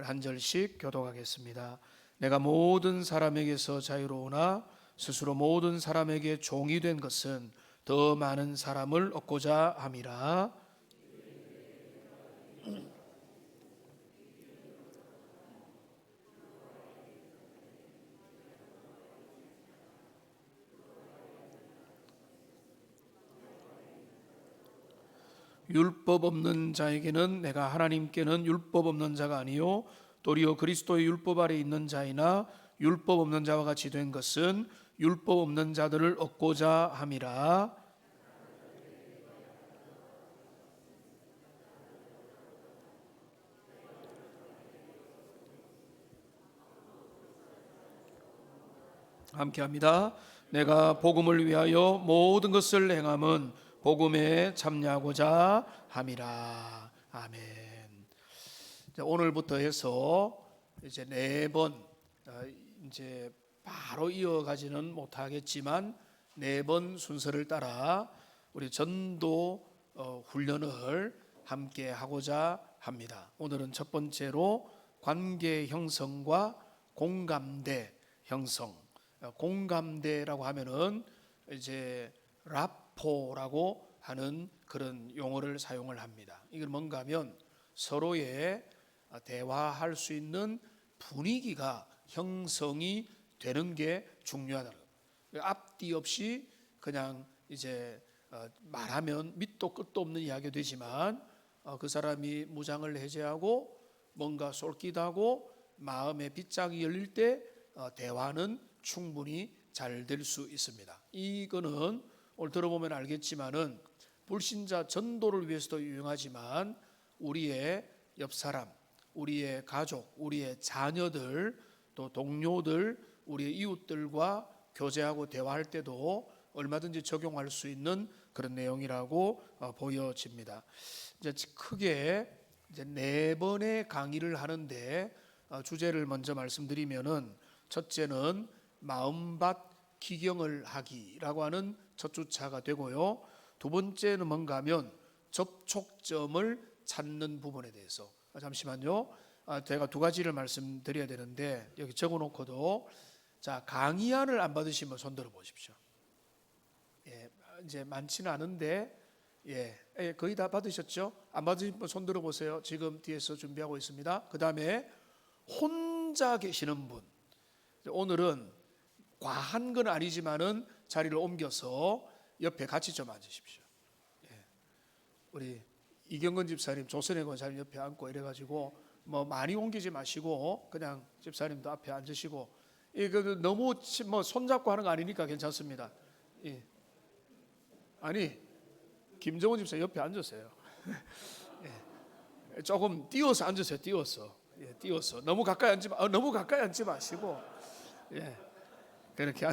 한 절씩 교독하겠습니다. 내가 모든 사람에게서 자유로우나 스스로 모든 사람에게 종이 된 것은 더 많은 사람을 얻고자 함이라. 율법 없는 자에게는 내가 하나님께는 율법 없는 자가 아니요 도리어 그리스도의 율법 아래 있는 자이나 율법 없는 자와 같이 된 것은 율법 없는 자들을 얻고자 함이라. 함께합니다. 내가 복음을 위하여 모든 것을 행함은 복음에 참여하고자 함이라. 아멘. 오늘부터 해서 이제 4번 이제 바로 이어가지는 못하겠지만 4번 순서를 따라 우리 전도 훈련을 함께 하고자 합니다. 오늘은 첫 번째로 관계 형성과 공감대 형성. 공감대라고 하면은 이제 라포라고 하는 그런 용어를 사용을 합니다. 이건 뭔가 하면 서로의 대화할 수 있는 분위기가 형성이 되는 게 중요하다. 앞뒤 없이 그냥 이제 말하면 밑도 끝도 없는 이야기가 되지만 그 사람이 무장을 해제하고 뭔가 솔깃하고 마음의 빗장이 열릴 때 대화는 충분히 잘 될 수 있습니다. 이거는 오늘 들어보면 알겠지만은 불신자 전도를 위해서도 유용하지만 우리의 옆 사람, 우리의 가족, 우리의 자녀들, 또 동료들, 우리의 이웃들과 교제하고 대화할 때도 얼마든지 적용할 수 있는 그런 내용이라고 보여집니다. 이제 크게 이제 4번의 강의를 하는데 주제를 먼저 말씀드리면은 첫째는 마음밭 기경을 하기라고 하는 첫 주차가 되고요. 두 번째는 뭔가 하면 접촉점을 찾는 부분에 대해서 잠시만요. 제가 2가지를 말씀드려야 되는데 여기 적어놓고도 자 강의안을 안 받으시면 손 들어 보십시오. 예, 이제 많지는 않은데 거의 다 받으셨죠? 안 받으신 손 들어 보세요. 지금 뒤에서 준비하고 있습니다. 그 다음에 혼자 계시는 분, 오늘은 과한 건 아니지만은 자리를 옮겨서 옆에 같이 좀 앉으십시오. 우리 이경건 집사님, 조선의 권사님 옆에 앉고 이래가지고 뭐 많이 옮기지 마시고 그냥 집사님도 앞에 앉으시고 이거 너무 뭐 손잡고 하는 거 아니니까 괜찮습니다. 아니 김정은 집사 옆에 앉으세요. 조금 띄워서 앉으세요. 띄워서 너무 가까이 앉지 마시고 그렇게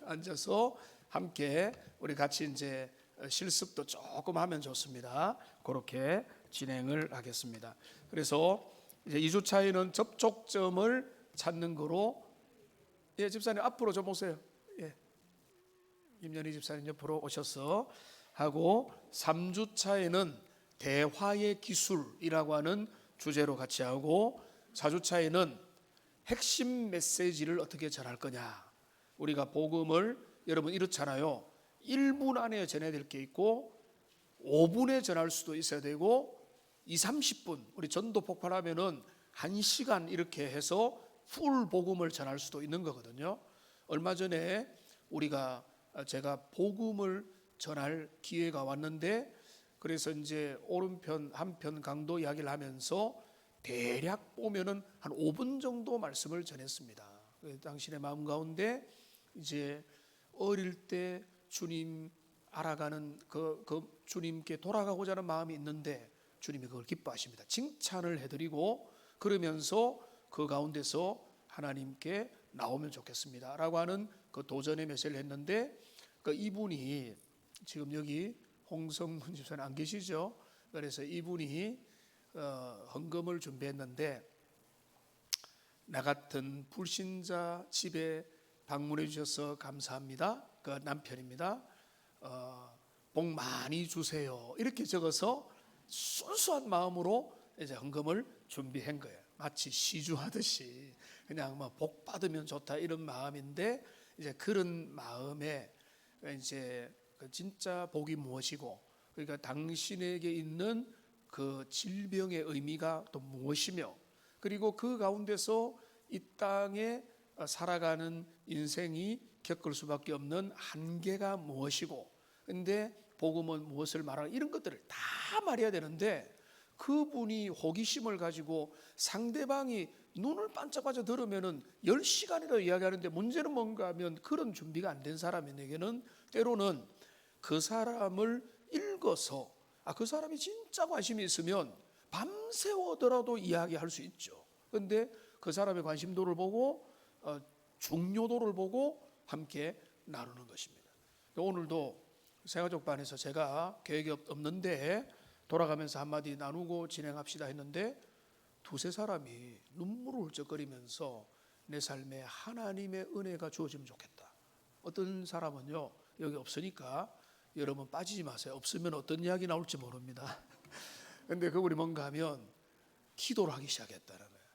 앉아서 함께 우리 같이 이제 실습도 조금 하면 좋습니다. 그렇게 진행을 하겠습니다. 그래서 이제 2주차에는 접촉점을 찾는 거로 집사님 앞으로 좀 오세요. 김연희 집사님 옆으로 오셔서 하고 3주차에는 대화의 기술이라고 하는 주제로 같이 하고 4주차에는 핵심 메시지를 어떻게 전할 거냐. 우리가 복음을 여러분 이렇잖아요. 1분 안에 전해야 될 게 있고 5분에 전할 수도 있어야 되고 30분 우리 전도 폭발하면은 1시간 이렇게 해서 풀 복음을 전할 수도 있는 거거든요. 얼마 전에 제가 복음을 전할 기회가 왔는데 그래서 이제 오른편 한편 강도 이야기를 하면서 대략 보면은 한 5분 정도 말씀을 전했습니다. 당신의 마음 가운데 이제 어릴 때 주님 알아가는 그 주님께 돌아가고자 하는 마음이 있는데 주님이 그걸 기뻐하십니다. 칭찬을 해드리고 그러면서 그 가운데서 하나님께 나오면 좋겠습니다 라고 하는 그 도전의 메시지를 했는데 그 이분이 지금 여기 홍성문 집사님 안 계시죠? 그래서 이분이 헌금을 준비했는데 나 같은 불신자 집에 방문해 주셔서 감사합니다. 그 남편입니다. 복 많이 주세요. 이렇게 적어서 순수한 마음으로 이제 헌금을 준비한 거예요. 마치 시주하듯이 그냥 뭐 복 받으면 좋다 이런 마음인데, 이제 그런 마음에 이제 그 진짜 복이 무엇이고, 그러니까 당신에게 있는 그 질병의 의미가 또 무엇이며, 그리고 그 가운데서 이 땅에 살아가는 인생이 겪을 수밖에 없는 한계가 무엇이고, 근데 복음은 무엇을 말하는, 이런 것들을 다 말해야 되는데, 그분이 호기심을 가지고 상대방이 눈을 반짝반짝 들으면은 10시간이라도 이야기하는데, 문제는 뭔가 하면 그런 준비가 안 된 사람에게는 때로는 그 사람을 읽어서 그 사람이 진짜 관심이 있으면 밤새워더라도 이야기할 수 있죠. 그런데 그 사람의 관심도를 보고 중요도를 보고 함께 나누는 것입니다. 오늘도 생활족반에서 제가 계획이 없는데 돌아가면서 한마디 나누고 진행합시다 했는데, 두세 사람이 눈물을 훌쩍거리면서 내 삶에 하나님의 은혜가 주어지면 좋겠다. 어떤 사람은요, 여기 없으니까 여러분 빠지지 마세요. 없으면 어떤 이야기 나올지 모릅니다. 근데 그분이 뭔가 하면 기도를 하기 시작했다는 거예요.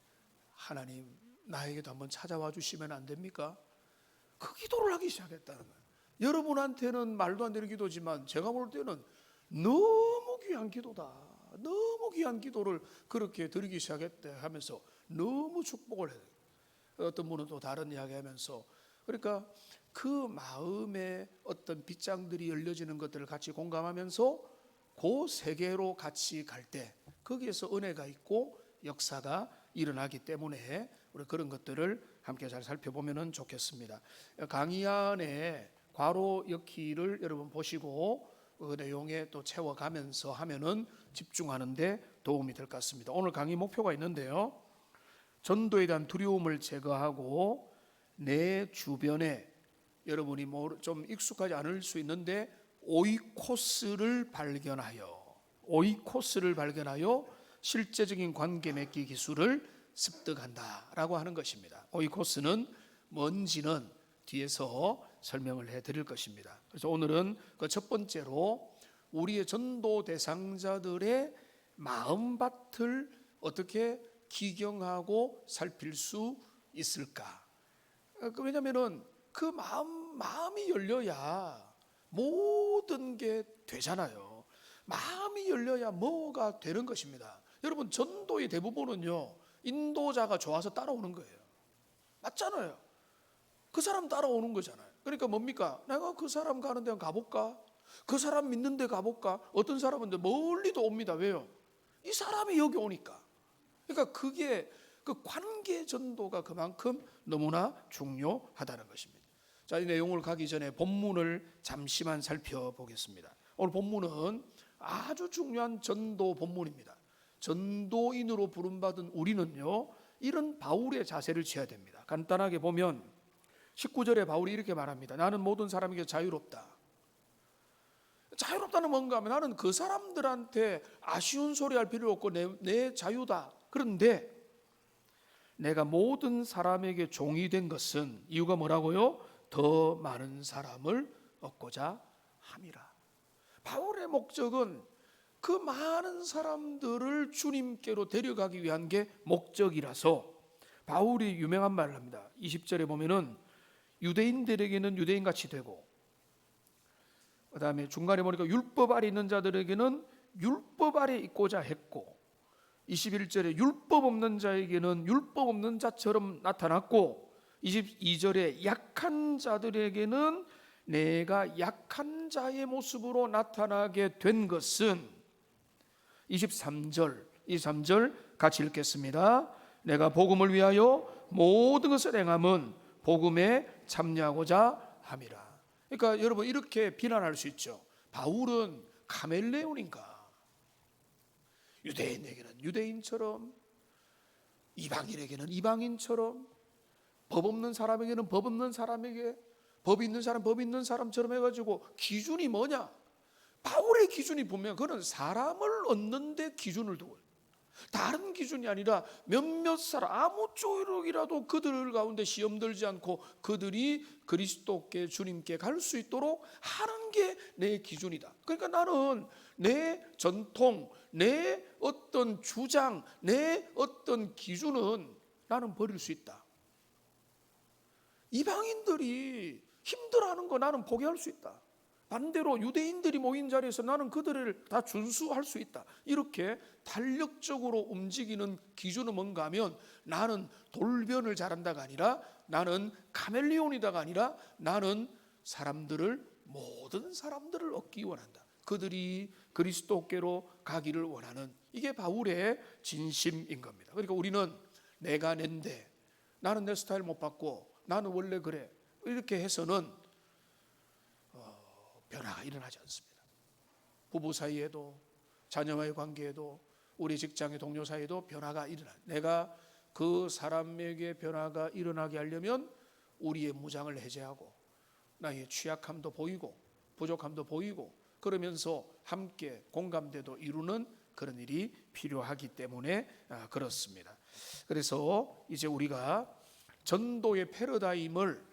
하나님, 나에게도 한번 찾아와 주시면 안 됩니까? 그 기도를 하기 시작했다는 거예요. 여러분한테는 말도 안 되는 기도지만 제가 볼 때는 너무 귀한 기도다. 너무 귀한 기도를 그렇게 드리기 시작했대 하면서 너무 축복을 해요. 어떤 분은 또 다른 이야기 하면서, 그러니까 그 마음에 어떤 빗장들이 열려지는 것들을 같이 공감하면서 그 세계로 같이 갈 때 거기에서 은혜가 있고 역사가 일어나기 때문에 우리 그런 것들을 함께 잘 살펴보면 좋겠습니다. 강의 안에 괄호 엮기를 여러분 보시고 그 내용에 또 채워가면서 하면은 집중하는데 도움이 될 것 같습니다. 오늘 강의 목표가 있는데요, 전도에 대한 두려움을 제거하고 내 주변에 여러분이 좀 익숙하지 않을 수 있는데 오이코스를 발견하여 실제적인 관계 맺기 기술을 습득한다라고 하는 것입니다. 오이코스는 뭔지는 뒤에서 설명을 해드릴 것입니다. 그래서 오늘은 그 첫 번째로 우리의 전도 대상자들의 마음밭을 어떻게 기경하고 살필 수 있을까? 왜냐하면은 그 마음이 열려야 모든 게 되잖아요. 마음이 열려야 뭐가 되는 것입니다. 여러분, 전도의 대부분은요, 인도자가 좋아서 따라오는 거예요. 맞잖아요. 그 사람 따라오는 거잖아요. 그러니까 뭡니까? 내가 그 사람 가는 데 가볼까? 그 사람 믿는 데 가볼까? 어떤 사람은 멀리도 옵니다. 왜요? 이 사람이 여기 오니까. 그러니까 그게 그 관계 전도가 그만큼 너무나 중요하다는 것입니다. 자, 이 내용을 가기 전에 본문을 잠시만 살펴보겠습니다. 오늘 본문은 아주 중요한 전도 본문입니다. 전도인으로 부름받은 우리는요, 이런 바울의 자세를 취해야 됩니다. 간단하게 보면 19절에 바울이 이렇게 말합니다. 나는 모든 사람에게 자유롭다. 자유롭다는 뭔가 하면 나는 그 사람들한테 아쉬운 소리 할 필요 없고 내 자유다. 그런데 내가 모든 사람에게 종이 된 것은 이유가 뭐라고요? 더 많은 사람을 얻고자 함이라. 바울의 목적은 그 많은 사람들을 주님께로 데려가기 위한 게 목적이라서 바울이 유명한 말을 합니다. 20절에 보면은 유대인들에게는 유대인같이 되고, 그 다음에 중간에 보니까 율법 아래 있는 자들에게는 율법 아래 있고자 했고, 21절에 율법 없는 자에게는 율법 없는 자처럼 나타났고, 22절에 약한 자들에게는 내가 약한 자의 모습으로 나타나게 된 것은, 23절 같이 읽겠습니다. 내가 복음을 위하여 모든 것을 행함은 복음에 참여하고자 함이라. 그러니까 여러분, 이렇게 비난할 수 있죠. 바울은 카멜레온인가? 유대인에게는 유대인처럼, 이방인에게는 이방인처럼, 법 없는 사람에게는 법 없는 사람에게, 법 있는 사람 법 있는 사람처럼 해가지고 기준이 뭐냐? 바울의 기준이 보면 그는 사람을 얻는 데 기준을 두고, 다른 기준이 아니라 몇몇 사람, 아무 쪽이라도 그들 가운데 시험 들지 않고 그들이 그리스도께 주님께 갈 수 있도록 하는 게 내 기준이다. 그러니까 나는 내 전통, 내 어떤 주장, 내 어떤 기준은 나는 버릴 수 있다. 이방인들이 힘들어하는 거 나는 포기할 수 있다. 반대로 유대인들이 모인 자리에서 나는 그들을 다 준수할 수 있다. 이렇게 탄력적으로 움직이는 기준은 뭔가 하면 나는 돌변을 잘한다가 아니라 나는 카멜레온이다가 아니라 나는 모든 사람들을 얻기 원한다. 그들이 그리스도께로 가기를 원하는, 이게 바울의 진심인 겁니다. 그러니까 우리는 내가 낸데 나는 내 스타일 못 바꿔, 나는 원래 그래, 이렇게 해서는 변화가 일어나지 않습니다. 부부 사이에도, 자녀와의 관계에도, 우리 직장의 동료 사이에도 변화가 일어나. 내가 그 사람에게 변화가 일어나게 하려면 우리의 무장을 해제하고 나의 취약함도 보이고 부족함도 보이고 그러면서 함께 공감대도 이루는 그런 일이 필요하기 때문에 그렇습니다. 그래서 이제 우리가 전도의 패러다임을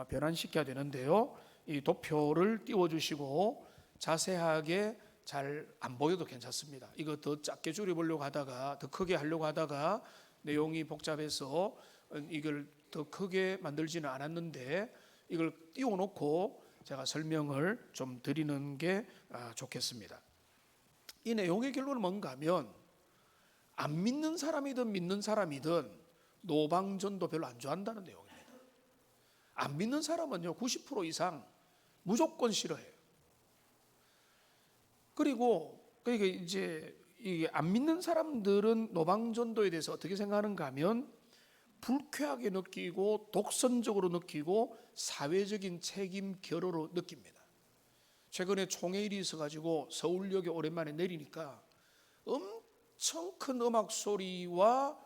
변환시켜야 되는데요. 이 도표를 띄워주시고 자세하게 잘 안 보여도 괜찮습니다. 이거 더 작게 줄여보려고 하다가 더 크게 하려고 하다가 내용이 복잡해서 이걸 더 크게 만들지는 않았는데 이걸 띄워놓고 제가 설명을 좀 드리는 게 좋겠습니다. 이 내용의 결론은 뭔가 하면 안 믿는 사람이든 믿는 사람이든 노방전도 별로 안 좋아한다는 내용입니다. 안 믿는 사람은요 90% 이상 무조건 싫어해요. 그리고 이제 이 안 믿는 사람들은 노방전도에 대해서 어떻게 생각하는가 하면 불쾌하게 느끼고 독선적으로 느끼고 사회적인 책임 결여로 느낍니다. 최근에 총회일이 있어가지고 서울역에 오랜만에 내리니까 엄청 큰 음악 소리와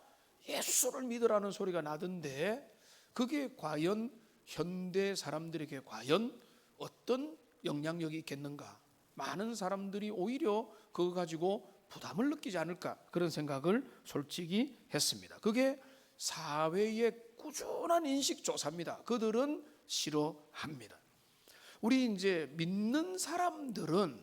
예수를 믿으라는 소리가 나던데 그게 과연 현대 사람들에게 과연 어떤 영향력이 있겠는가? 많은 사람들이 오히려 그거 가지고 부담을 느끼지 않을까? 그런 생각을 솔직히 했습니다. 그게 사회의 꾸준한 인식 조사입니다. 그들은 싫어합니다. 우리 이제 믿는 사람들은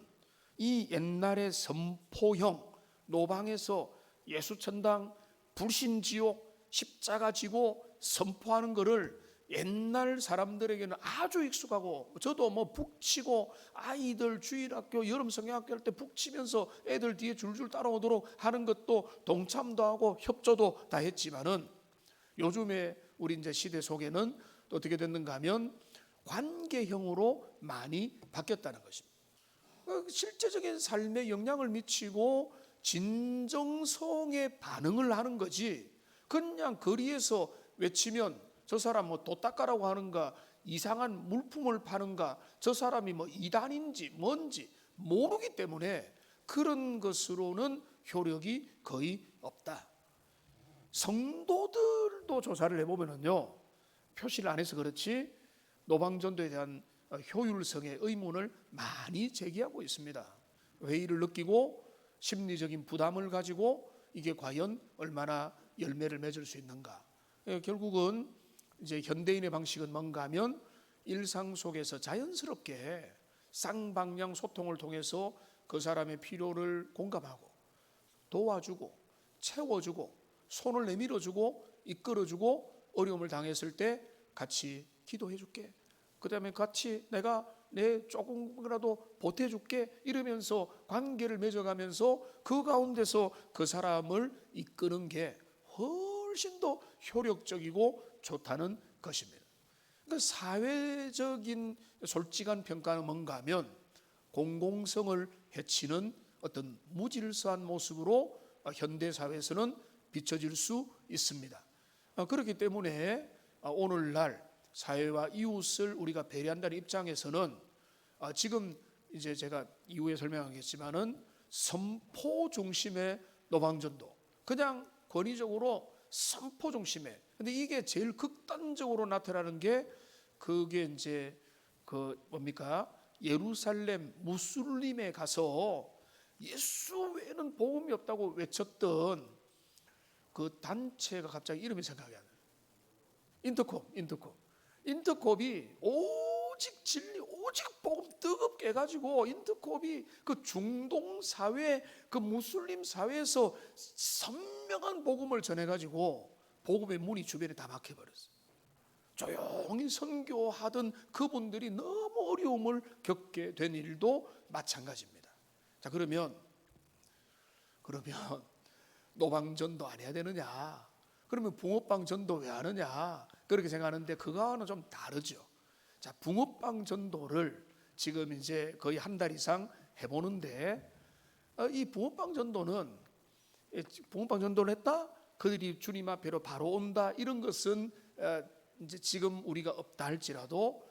이 옛날의 선포형 노방에서 예수천당, 불신지옥, 십자가 지고 선포하는 거를 옛날 사람들에게는 아주 익숙하고 저도 뭐 북치고 아이들 주일학교 여름 성경학교 할 때 북치면서 애들 뒤에 줄줄 따라오도록 하는 것도 동참도 하고 협조도 다 했지만은 요즘에 우리 이제 시대 속에는 어떻게 됐는가 하면 관계형으로 많이 바뀌었다는 것입니다. 실제적인 삶에 영향을 미치고 진정성에 반응을 하는 거지 그냥 거리에서 외치면 저 사람 뭐 도 닦아라고 하는가 이상한 물품을 파는가 저 사람이 뭐 이단인지 뭔지 모르기 때문에 그런 것으로는 효력이 거의 없다. 성도들도 조사를 해보면요 표시를 안 해서 그렇지 노방전도에 대한 효율성의 의문을 많이 제기하고 있습니다. 회의를 느끼고 심리적인 부담을 가지고 이게 과연 얼마나 열매를 맺을 수 있는가. 결국은 이제 현대인의 방식은 뭔가 하면 일상 속에서 자연스럽게 쌍방향 소통을 통해서 그 사람의 필요를 공감하고 도와주고 채워주고 손을 내밀어주고 이끌어주고 어려움을 당했을 때 같이 기도해줄게. 그 다음에 같이 내가 내 조금이라도 보태줄게 이러면서 관계를 맺어가면서 그 가운데서 그 사람을 이끄는 게 훨씬 더 효력적이고 좋다는 것입니다. 그러니까 사회적인 솔직한 평가는 뭔가 하면 공공성을 해치는 어떤 무질서한 모습으로 현대사회에서는 비춰질 수 있습니다. 그렇기 때문에 오늘날 사회와 이웃을 우리가 배려한다는 입장에서는 지금 이제 제가 이후에 설명하겠지만은 선포 중심의 노방전도 그냥 권위적으로 선포 중심의 근데 이게 제일 극단적으로 나타나는 게 그게 이제 그 뭡니까 예루살렘 무슬림에 가서 예수 외에는 복음이 없다고 외쳤던 그 단체가 갑자기 이름이 생각이 안 나요. 인터콥이 오직 진리 오직 복음 뜨겁게 해가지고 인터콥이 그 중동 사회, 그 무슬림 사회에서 선명한 복음을 전해가지고 복음의 문이 주변에 다 막혀버렸어요. 조용히 선교하던 그분들이 너무 어려움을 겪게 된 일도 마찬가지입니다. 자, 그러면 노방전도 안 해야 되느냐? 그러면 붕어빵 전도 왜 하느냐? 그렇게 생각하는데 그거와는 좀 다르죠. 자, 붕어빵 전도를 지금 이제 거의 한 달 이상 해보는데, 이 붕어빵 전도를 했다? 그들이 주님 앞에로 바로 온다? 이런 것은 이제 지금 우리가 없다 할지라도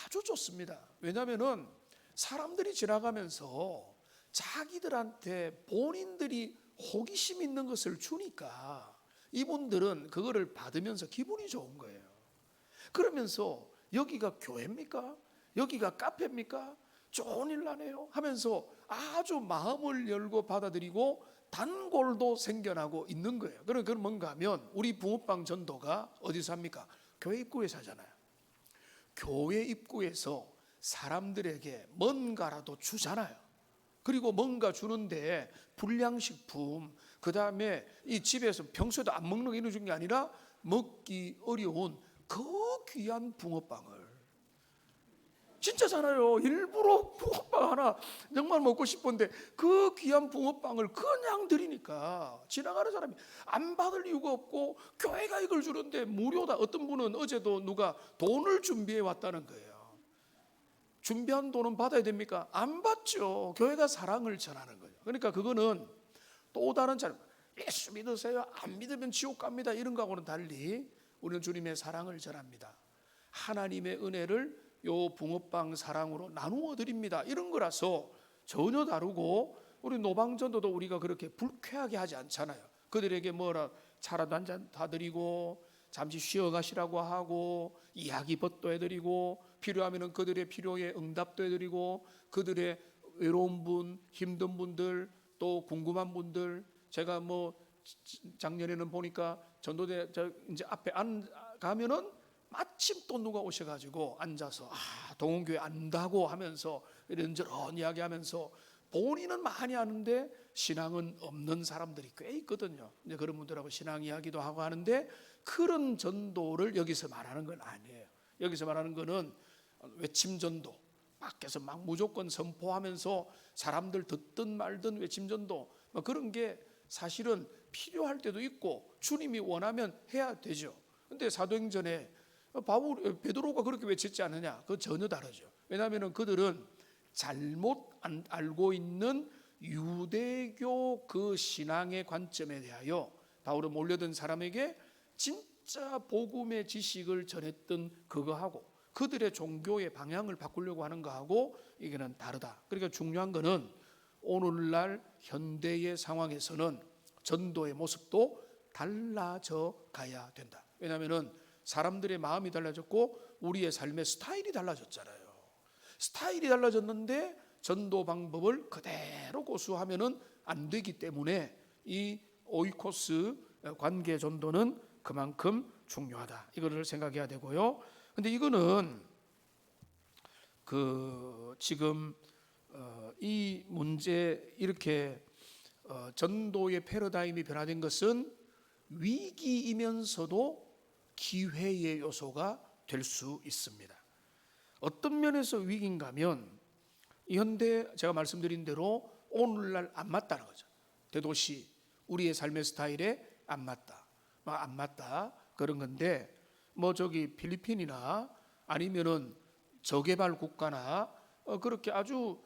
아주 좋습니다. 왜냐하면은 사람들이 지나가면서 자기들한테 본인들이 호기심 있는 것을 주니까 이분들은 그거를 받으면서 기분이 좋은 거예요. 그러면서 여기가 교회입니까? 여기가 카페입니까? 좋은 일 나네요 하면서 아주 마음을 열고 받아들이고 단골도 생겨나고 있는 거예요. 그건 뭔가 하면 우리 붕어빵 전도가 어디서 합니까? 교회 입구에서 하잖아요. 교회 입구에서 사람들에게 뭔가라도 주잖아요. 그리고 뭔가 주는데 불량식품, 그 다음에 이 집에서 평소에도 안 먹는 거 이런 게 아니라 먹기 어려운 그 귀한 붕어빵을 진짜잖아요. 일부러 붕어빵 하나 정말 먹고 싶은데 그 귀한 붕어빵을 그냥 드리니까 지나가는 사람이 안 받을 이유가 없고 교회가 이걸 주는데 무료다. 어떤 분은 어제도 누가 돈을 준비해 왔다는 거예요. 준비한 돈은 받아야 됩니까? 안 받죠. 교회가 사랑을 전하는 거예요. 그러니까 그거는 또 다른 차원. 예수 믿으세요? 안 믿으면 지옥 갑니다. 이런 거하고는 달리 우리는 주님의 사랑을 전합니다. 하나님의 은혜를 요 붕어빵 사랑으로 나누어 드립니다. 이런 거라서 전혀 다르고, 우리 노방전도도 우리가 그렇게 불쾌하게 하지 않잖아요. 그들에게 뭐라 차라도 한 잔 다 드리고 잠시 쉬어 가시라고 하고 이야기 벗도 해드리고 필요하면 그들의 필요에 응답도 해드리고 그들의 외로운 분, 힘든 분들, 또 궁금한 분들, 제가 뭐 작년에는 보니까 전도대 이제 앞에 가면은 마침 또 누가 오셔가지고 앉아서 동원교회 안다고 하면서 이런저런 이야기하면서 본인은 많이 아는데 신앙은 없는 사람들이 꽤 있거든요. 이제 그런 분들하고 신앙 이야기도 하고 하는데 그런 전도를 여기서 말하는 건 아니에요. 여기서 말하는 거는 외침 전도, 밖에서 막 무조건 선포하면서 사람들 듣든 말든 외침 전도, 뭐 그런 게 사실은 필요할 때도 있고 주님이 원하면 해야 되죠. 근데 사도행전에 베드로가 그렇게 외쳤지 않느냐? 그건 전혀 다르죠. 왜냐하면 그들은 잘못 알고 있는 유대교 그 신앙의 관점에 대하여 바울은 몰려든 사람에게 진짜 복음의 지식을 전했던 그거하고 그들의 종교의 방향을 바꾸려고 하는 거하고 이게는 다르다. 그러니까 중요한 거는 오늘날 현대의 상황에서는 전도의 모습도 달라져 가야 된다. 왜냐하면 사람들의 마음이 달라졌고 우리의 삶의 스타일이 달라졌잖아요. 스타일이 달라졌는데 전도 방법을 그대로 고수하면은 안 되기 때문에 이 오이코스 관계 전도는 그만큼 중요하다. 이거를 생각해야 되고요. 근데 이거는 지금 이 문제 이렇게 전도의 패러다임이 변화된 것은 위기이면서도 기회의 요소가 될 수 있습니다. 어떤 면에서 위기인가 하면 현대 제가 말씀드린 대로 오늘날 안 맞다는 거죠. 대도시 우리의 삶의 스타일에 안 맞다 그런 건데 뭐 저기 필리핀이나 아니면은 저개발 국가나 그렇게 아주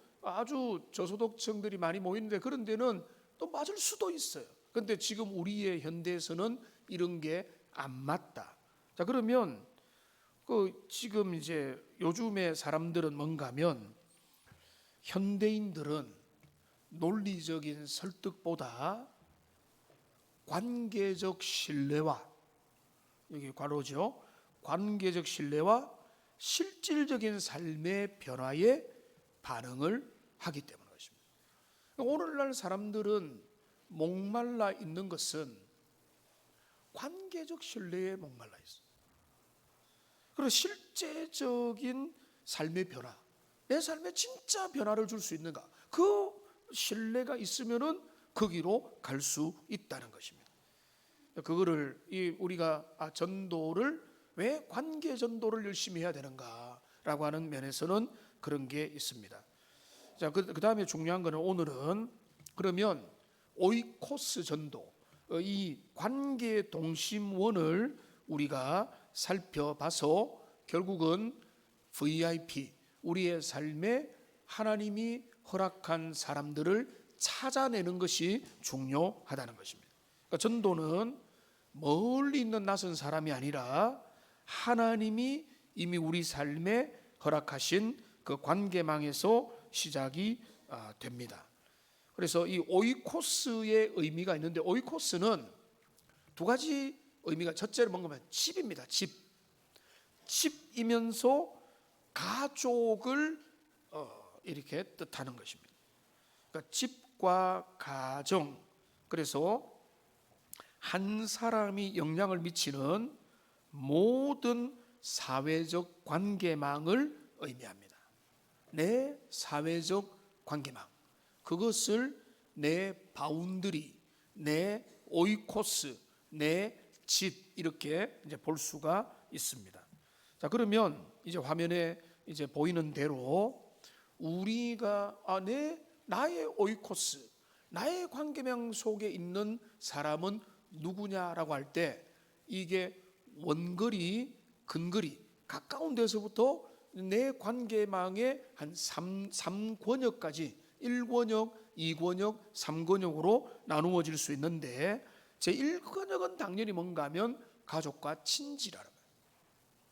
저소득층들이 많이 모이는데 그런 데는 또 맞을 수도 있어요. 근데 지금 우리의 현대에서는 이런 게 안 맞다. 자, 그러면 지금 이제 요즘의 사람들은 뭔가 하면 현대인들은 논리적인 설득보다 관계적 신뢰와 여기 괄호죠. 관계적 신뢰와 실질적인 삶의 변화에 반응을 하기 때문인 것입니다. 오늘날 사람들은 목말라 있는 것은 관계적 신뢰에 목말라 있어요. 그리고 실제적인 삶의 변화, 내 삶에 진짜 변화를 줄 수 있는가? 그 신뢰가 있으면은 거기로 갈 수 있다는 것입니다. 그거를 우리가 전도를 왜 관계 전도를 열심히 해야 되는가라고 하는 면에서는 그런 게 있습니다. 자, 그 다음에 중요한 거는 오늘은 그러면 오이코스 전도, 이 관계 동심원을 우리가 살펴봐서 결국은 VIP, 우리의 삶에 하나님이 허락한 사람들을 찾아내는 것이 중요하다는 것입니다. 그러니까 전도는 멀리 있는 낯선 사람이 아니라 하나님이 이미 우리 삶에 허락하신 그 관계망에서 시작이 됩니다. 그래서 이 오이코스의 의미가 있는데, 오이코스는 두 가지 의미가, 첫째로 뭔가 집입니다. 집이면서 가족을 이렇게 뜻하는 것입니다. 그러니까 집과 가정, 그래서 한 사람이 영향을 미치는 모든 사회적 관계망을 의미합니다. 내 사회적 관계망, 그것을 내 바운드리, 내 오이코스, 내 집, 이렇게 이제 볼 수가 있습니다. 자, 그러면 이제 화면에 이제 보이는 대로 우리가 나의 오이코스, 나의 관계망 속에 있는 사람은 누구냐라고 할 때, 이게 원거리, 근거리, 가까운 데서부터 내 관계망의 한 3권역까지 1권역, 2권역, 3권역으로 나누어질 수 있는데, 제 1권역은 당연히 뭔가 하면 가족과 친지라는 거예요.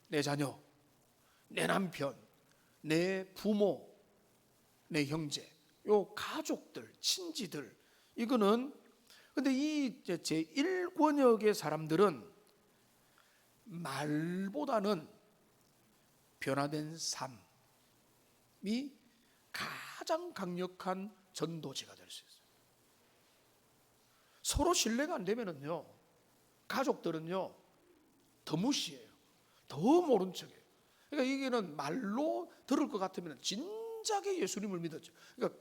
내 자녀, 내 남편, 내 부모, 내 형제, 요 가족들, 친지들, 이거는, 근데 이 제 1권역의 사람들은 말보다는 변화된 삶이 가장 강력한 전도지가 될 수 있어요. 서로 신뢰가 안 되면은요, 가족들은요 더 무시해요. 더 모른 척해요. 그러니까 이게는 말로 들을 것 같으면 진작에 예수님을 믿었죠. 그러니까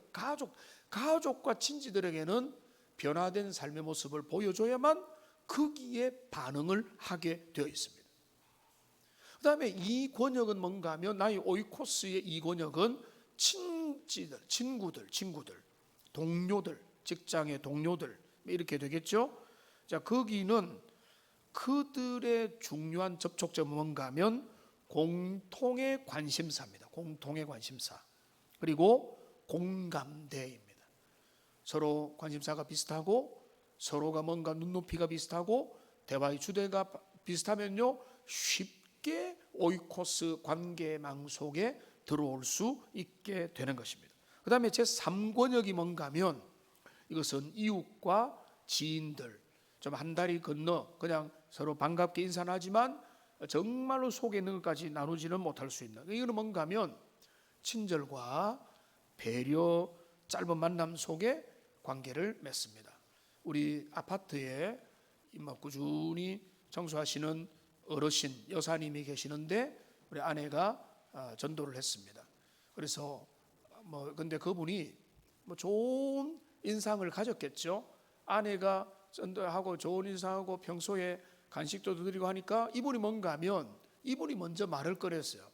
가족과 친지들에게는 변화된 삶의 모습을 보여줘야만 거기에 반응을 하게 되어 있습니다. 그 다음에 이 권역은 뭔가 하면, 나의 오이코스의 이 권역은 친지들, 친구들, 동료들, 직장의 동료들, 이렇게 되겠죠. 자, 거기는 그들의 중요한 접촉점은 뭔가 하면 공통의 관심사입니다. 공통의 관심사. 그리고 공감대입니다. 서로 관심사가 비슷하고, 서로가 뭔가 눈높이가 비슷하고, 대화의 주제가 비슷하면요, 쉽게 오이코스 관계망 속에 들어올 수 있게 되는 것입니다. 그 다음에 제3권역이 뭔가 하면, 이것은 이웃과 지인들, 좀 한 다리 건너 그냥 서로 반갑게 인사는 하지만 정말로 속에 있는 것까지 나누지는 못할 수 있는, 이거는 뭔가 하면 친절과 배려, 짧은 만남 속에 관계를 맺습니다. 우리 아파트에 꾸준히 청소하시는 어르신 여사님이 계시는데, 우리 아내가 전도를 했습니다. 그래서 근데 그분이 좋은 인상을 가졌겠죠. 아내가 전도하고 좋은 인상하고 평소에 간식도 드리고 하니까 이분이 뭔가 하면 이분이 먼저 말을 꺼냈어요.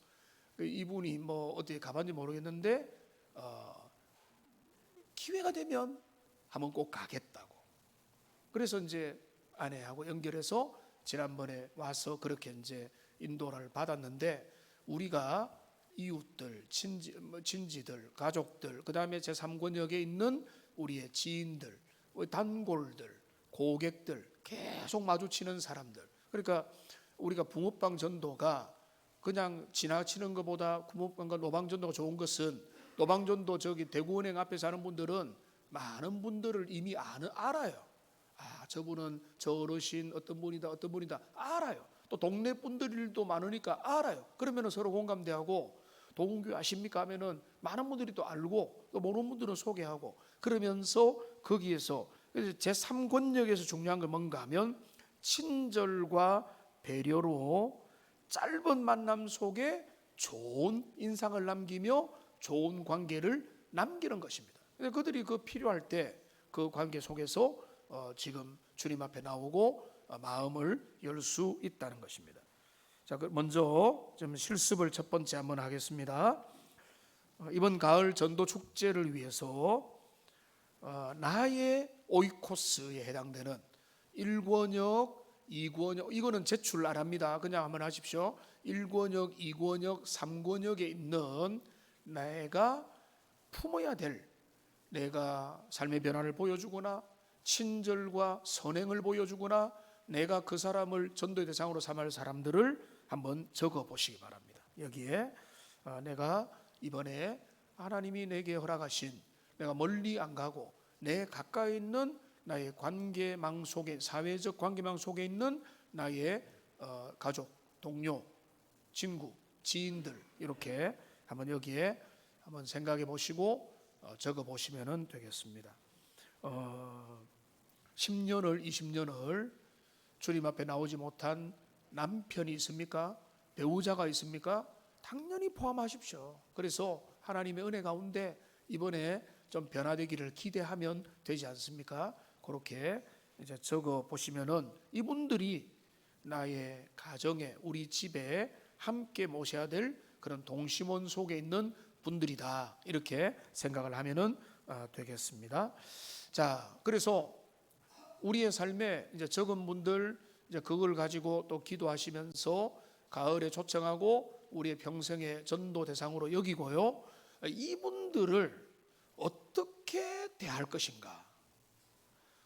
이분이 어디에 가봤는지 모르겠는데 기회가 되면 한번 꼭 가겠다고. 그래서 이제 아내하고 연결해서 지난번에 와서 그렇게 이제 인도를 받았는데, 우리가 이웃들, 친지들, 가족들, 그 다음에 제3권역에 있는 우리의 지인들, 단골들, 고객들, 계속 마주치는 사람들. 그러니까 우리가 붕어빵 전도가 그냥 지나치는 것보다 붕어빵과 노방 전도가 좋은 것은, 노방 전도 저기 대구은행 앞에 사는 분들은 많은 분들을 이미 알아요. 저분은 저 어르신 어떤 분이다 알아요. 또 동네 분들도 많으니까 알아요. 그러면 서로 공감대하고, 동교 아십니까 하면은 많은 분들이 또 알고, 또 모르는 분들은 소개하고, 그러면서 거기에서 제3권역에서 중요한 건 뭔가 하면 친절과 배려로 짧은 만남 속에 좋은 인상을 남기며 좋은 관계를 남기는 것입니다. 그들이 그 필요할 때 그 관계 속에서 지금 주님 앞에 나오고 마음을 열 수 있다는 것입니다. 자, 먼저 좀 실습을 첫 번째 한번 하겠습니다. 이번 가을 전도 축제를 위해서 나의 오이코스에 해당되는 1권역, 2권역, 이거는 제출 안 합니다. 그냥 한번 하십시오. 1권역, 2권역, 3권역에 있는 내가 품어야 될, 내가 삶의 변화를 보여주거나 친절과 선행을 보여주거나 내가 그 사람을 전도의 대상으로 삼을 사람들을 한번 적어 보시기 바랍니다. 여기에 내가 이번에 하나님이 내게 허락하신, 내가 멀리 안 가고 내 가까이 있는 나의 관계망 속에, 사회적 관계망 속에 있는 나의 가족, 동료, 친구, 지인들, 이렇게 한번 여기에 한번 생각해 보시고 적어 보시면 되겠습니다. 10년을 20년을 주님 앞에 나오지 못한 남편이 있습니까? 배우자가 있습니까? 당연히 포함하십시오. 그래서 하나님의 은혜 가운데 이번에 좀 변화되기를 기대하면 되지 않습니까? 그렇게 이제 적어 보시면은 이분들이 나의 가정에, 우리 집에 함께 모셔야 될 그런 동심원 속에 있는 분들이다, 이렇게 생각을 하면은 되겠습니다. 자, 그래서 우리의 삶에 이제 적은 분들 이제 그걸 가지고 또 기도하시면서 가을에 초청하고 우리의 평생의 전도 대상으로 여기고요. 이분들을 어떻게 대할 것인가?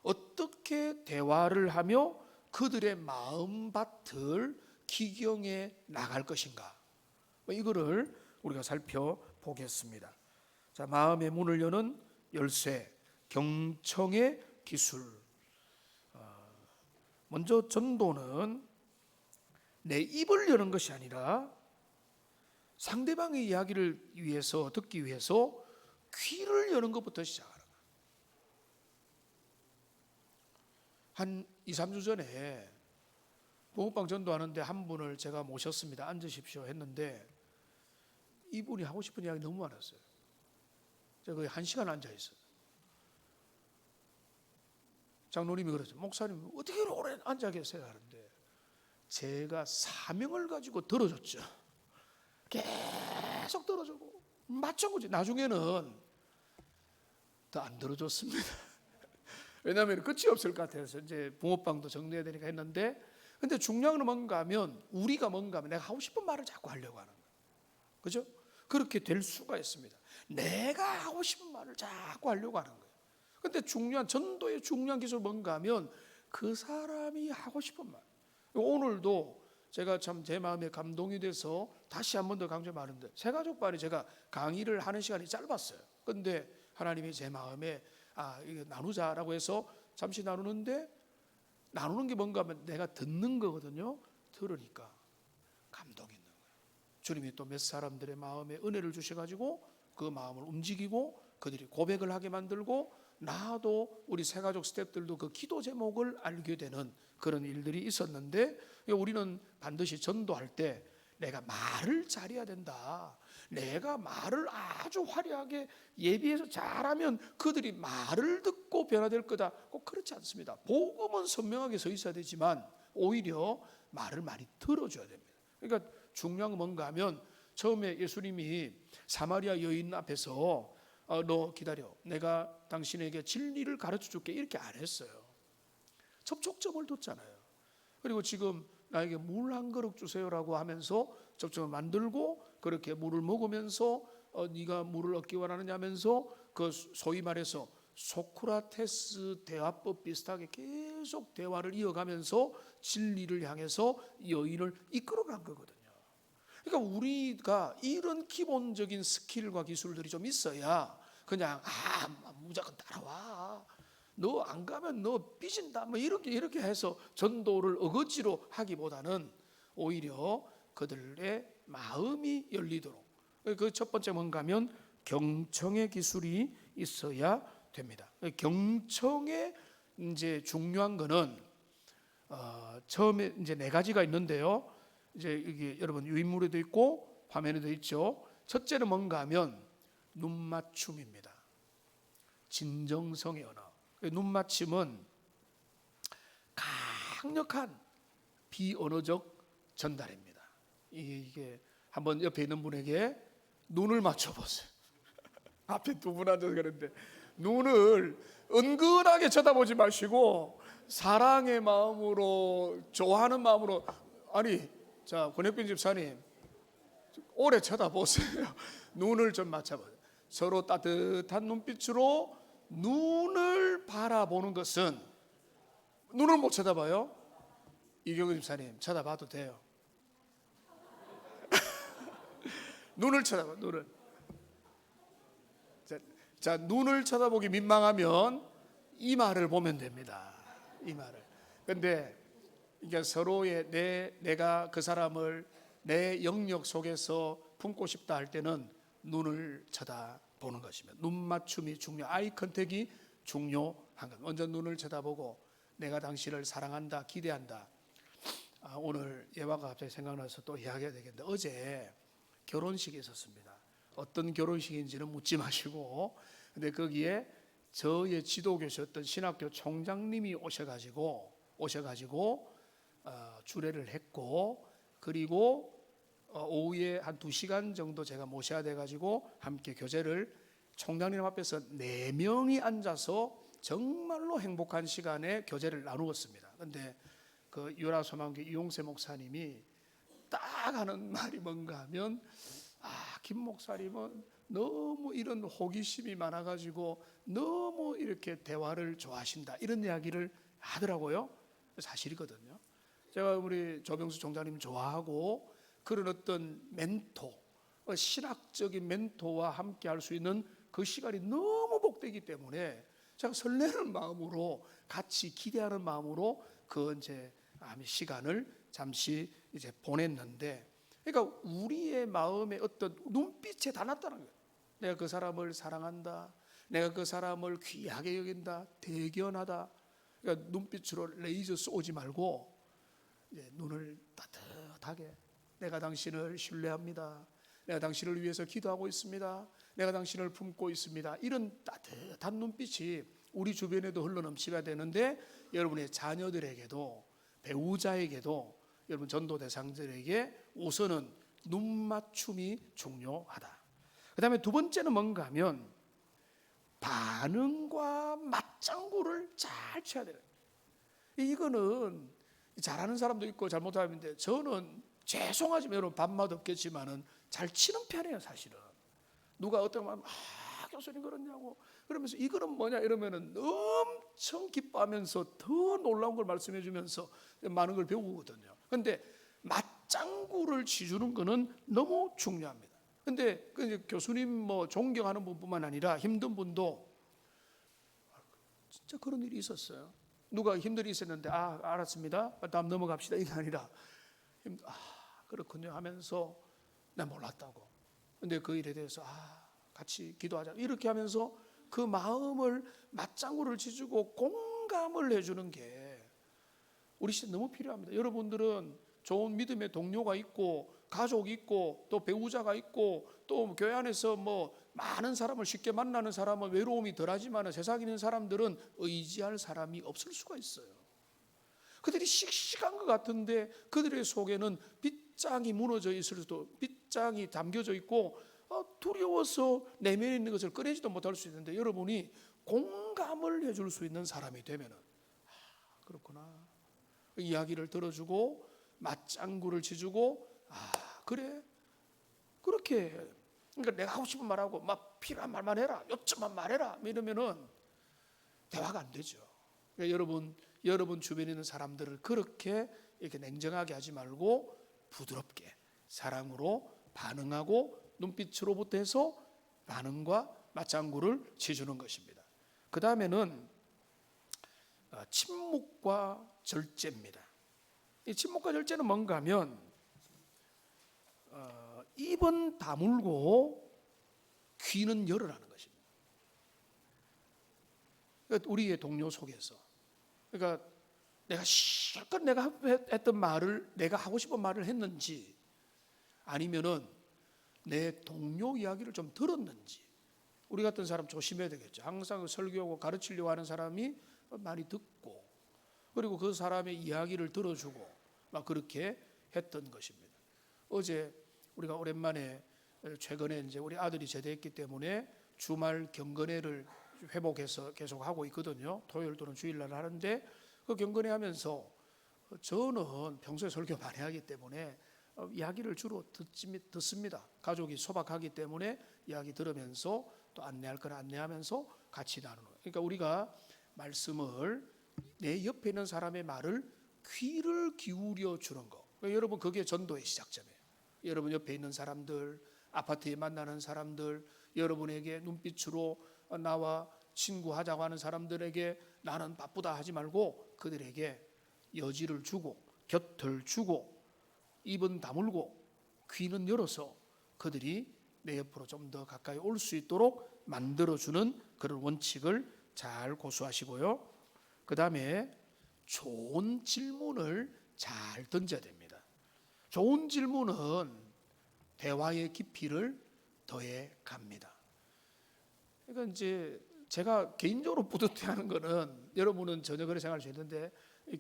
어떻게 대화를 하며 그들의 마음밭을 기경해 나갈 것인가? 이거를 우리가 살펴보겠습니다. 자, 마음의 문을 여는 열쇠, 경청의 기술. 먼저 전도는 내 입을 여는 것이 아니라 상대방의 이야기를 위해서, 듣기 위해서 귀를 여는 것부터 시작하라. 한 2, 3주 전에 붕어빵 전도하는데 한 분을 제가 모셨습니다. 앉으십시오 했는데 이분이 하고 싶은 이야기 너무 많았어요. 제가 거의 1시간 앉아있어요. 장로님이 그러죠. 목사님 어떻게 오래 앉아 계세요? 하는데 제가 사명을 가지고 들어줬죠. 계속 들어주고 맞춰보지. 나중에는 더 안 들어줬습니다. 왜냐하면 끝이 없을 것 같아서 이제 붕어빵도 정리해야 되니까 했는데, 근데 중요한 건 뭔가 하면 우리가 뭔가 하면 내가 하고 싶은 말을 자꾸 하려고 하는 거예요. 그죠? 그렇게 될 수가 있습니다. 내가 하고 싶은 말을 자꾸 하려고 하는 거예요. 근데 중요한 전도의 중요한 기술 뭔가 하면 그 사람이 하고 싶은 말. 오늘도 제가 참 제 마음에 감동이 돼서 다시 한 번 더 강조하는데, 새가족반에 제가 강의를 하는 시간이 짧았어요. 근데 하나님이 제 마음에 이거 나누자라고 해서 잠시 나누는데, 나누는 게 뭔가 하면 내가 듣는 거거든요. 들으니까 감동이 있는 거예요. 주님이 또 몇 사람들의 마음에 은혜를 주셔가지고 그 마음을 움직이고 그들이 고백을 하게 만들고, 나도 우리 새가족 스태프들도 그 기도 제목을 알게 되는 그런 일들이 있었는데, 우리는 반드시 전도할 때 내가 말을 잘해야 된다. 내가 말을 아주 화려하게 예비해서 잘하면 그들이 말을 듣고 변화될 거다. 꼭 그렇지 않습니다. 복음은 선명하게 서 있어야 되지만 오히려 말을 많이 들어줘야 됩니다. 그러니까 중요한 건 뭔가 하면, 처음에 예수님이 사마리아 여인 앞에서 너 기다려, 내가 당신에게 진리를 가르쳐 줄게, 이렇게 안 했어요. 접촉점을 뒀잖아요. 그리고 지금 나에게 물 한 그릇 주세요라고 하면서 접촉을 만들고, 그렇게 물을 먹으면서 네가 물을 얻기 원하느냐 하면서 그 소위 말해서 소크라테스 대화법 비슷하게 계속 대화를 이어가면서 진리를 향해서 여인을 이끌어간 거거든요. 그러니까 우리가 이런 기본적인 스킬과 기술들이 좀 있어야 그냥 무조건 따라와, 너 안 가면 너 삐진다, 뭐 이렇게 해서 전도를 어거지로 하기보다는 오히려 그들의 마음이 열리도록, 그 첫 번째 뭔가 하면 경청의 기술이 있어야 됩니다. 경청의 이제 중요한 거는 처음에 이제 4가지가 있는데요. 이제 이게 여러분 유인물에도 있고 화면에도 있죠. 첫째는 뭔가 하면 눈맞춤입니다. 진정성의 언어. 눈맞춤은 강력한 비언어적 전달입니다. 이게 한번 옆에 있는 분에게 눈을 맞춰보세요. 앞에 두 분 앉아서 그랬는데 눈을 은근하게 쳐다보지 마시고 사랑의 마음으로, 좋아하는 마음으로, 아니, 자, 권혁빈 집사님 오래 쳐다보세요. 눈을 좀 맞춰보세요. 서로 따뜻한 눈빛으로 눈을 바라보는 것은, 눈을 못 쳐다봐요? 이경은 집사님 쳐다봐도 돼요. 눈을 쳐다봐. 눈을. 자, 눈을 쳐다보기 민망하면 이마를 보면 됩니다. 이마를. 근데 이게 서로의 내가 그 사람을 내 영역 속에서 품고 싶다 할 때는 눈을 쳐다보는 것입니다. 눈 맞춤이 아이 컨택이 중요한 겁니다. 먼저 눈을 쳐다보고 내가 당신을 사랑한다, 기대한다. 오늘 예화가 갑자기 생각나서 또 이야기해야 되겠는데, 어제 결혼식이 있었습니다. 어떤 결혼식인지는 묻지 마시고, 근데 거기에 저의 지도교셨던 신학교 총장님이 오셔가지고 주례를 했고, 그리고 오후에 한 2시간 정도 제가 모셔야 돼가지고 함께 교제를, 총장님 앞에서 4명이 앉아서 정말로 행복한 시간에 교제를 나누었습니다. 근데 그 유라소망교 이용세 목사님이 딱 하는 말이 뭔가 하면, 김 목사님은 너무 이런 호기심이 많아가지고 너무 이렇게 대화를 좋아하신다, 이런 이야기를 하더라고요. 사실이거든요. 제가 우리 조병수 총장님 좋아하고, 그런 어떤 멘토, 신학적인 멘토와 함께 할 수 있는 그 시간이 너무 복되기 때문에 제가 설레는 마음으로, 같이 기대하는 마음으로 그 이제 시간을 잠시 이제 보냈는데, 그러니까 우리의 마음에 어떤 눈빛에 다 났다는 거예요. 내가 그 사람을 사랑한다, 내가 그 사람을 귀하게 여긴다, 대견하다. 그러니까 눈빛으로 레이저 쏘지 말고 이제 눈을 따뜻하게, 내가 당신을 신뢰합니다, 내가 당신을 위해서 기도하고 있습니다, 내가 당신을 품고 있습니다, 이런 따뜻한 눈빛이 우리 주변에도 흘러넘쳐야 되는데, 여러분의 자녀들에게도, 배우자에게도, 여러분 전도 대상들에게 우선은 눈맞춤이 중요하다. 그 다음에 두 번째는 뭔가 하면 반응과 맞장구를 잘 쳐야 돼요. 이거는 잘하는 사람도 있고 잘못하는 사람인데, 저는 죄송하지만 여러분 밥맛 없겠지만은 잘 치는 편이에요. 사실은 누가 어떤 말, 교수님 그러냐고 그러면서 이거는 뭐냐 이러면은 엄청 기뻐하면서 더 놀라운 걸 말씀해 주면서 많은 걸 배우거든요. 근데 맞장구를 치주는 거는 너무 중요합니다. 근데 그 교수님 뭐 존경하는 분뿐만 아니라 힘든 분도, 진짜 그런 일이 있었어요. 누가 힘든 일이 있었는데, 알았습니다, 다음 넘어갑시다, 이게 아니라 그렇군요 하면서 난 몰랐다고. 근데 그 일에 대해서 같이 기도하자 이렇게 하면서 그 마음을 맞장구를 치주고 공감을 해주는 게 우리 시대 너무 필요합니다. 여러분들은 좋은 믿음의 동료가 있고, 가족이 있고, 또 배우자가 있고, 또 교회 안에서 뭐 많은 사람을 쉽게 만나는 사람은 외로움이 덜하지만, 세상에 있는 사람들은 의지할 사람이 없을 수가 있어요. 그들이 씩씩한 것 같은데 그들의 속에는 빗장이 무너져 있을 수도, 빗장이 담겨져 있고, 두려워서 내면에 있는 것을 꺼내지도 못할 수 있는데, 여러분이 공감을 해줄 수 있는 사람이 되면은, 그렇구나, 이야기를 들어주고 맞장구를 치주고, 그래 그렇게, 그러니까 내가 하고 싶은 말하고 막 필요한 말만 해라, 요점만 말해라 이러면은 대화가 안 되죠. 그러니까 여러분 주변에 있는 사람들을 그렇게 이렇게 냉정하게 하지 말고 부드럽게 사랑으로 반응하고 눈빛으로부터 해서 반응과 맞장구를 치주는 것입니다. 그 다음에는 침묵과 절제입니다. 이 침묵과 절제는 뭔가 하면, 입은 다물고 귀는 열으라는 것입니다. 그러니까 우리의 동료 속에서, 그러니까 내가 실컷 내가 했던 말을, 내가 하고 싶은 말을 했는지, 아니면은 내 동료 이야기를 좀 들었는지, 우리 같은 사람 조심해야 되겠죠. 항상 설교하고 가르치려고 하는 사람이 많이 듣고, 그리고 그 사람의 이야기를 들어주고 막 그렇게 했던 것입니다. 어제 우리가 오랜만에 최근에 이제 우리 아들이 제대했기 때문에 주말 경건회를 회복해서 계속 하고 있거든요. 토요일 또는 주일날 하는데, 그 경건회 하면서 저는 평소에 설교 많이 하기 때문에 이야기를 주로 듣습니다. 가족이 소박하기 때문에 이야기 들으면서 또 안내할 건 안내하면서 같이 나누는 거예요. 그러니까 우리가 말씀을, 내 옆에 있는 사람의 말을 귀를 기울여 주는 거. 그러니까 여러분, 그게 전도의 시작점이에요. 여러분 옆에 있는 사람들, 아파트에 만나는 사람들, 여러분에게 눈빛으로 나와 친구하자고 하는 사람들에게 나는 바쁘다 하지 말고 그들에게 여지를 주고 곁을 주고 입은 다물고 귀는 열어서 그들이 내 옆으로 좀 더 가까이 올 수 있도록 만들어주는 그런 원칙을 잘 고수하시고요. 그 다음에 좋은 질문을 잘 던져야 됩니다. 좋은 질문은 대화의 깊이를 더해 갑니다. 그러니까 이제 제가 개인적으로 뿌듯해하는 거는, 여러분은 전혀 그런 생각할 수 있는데,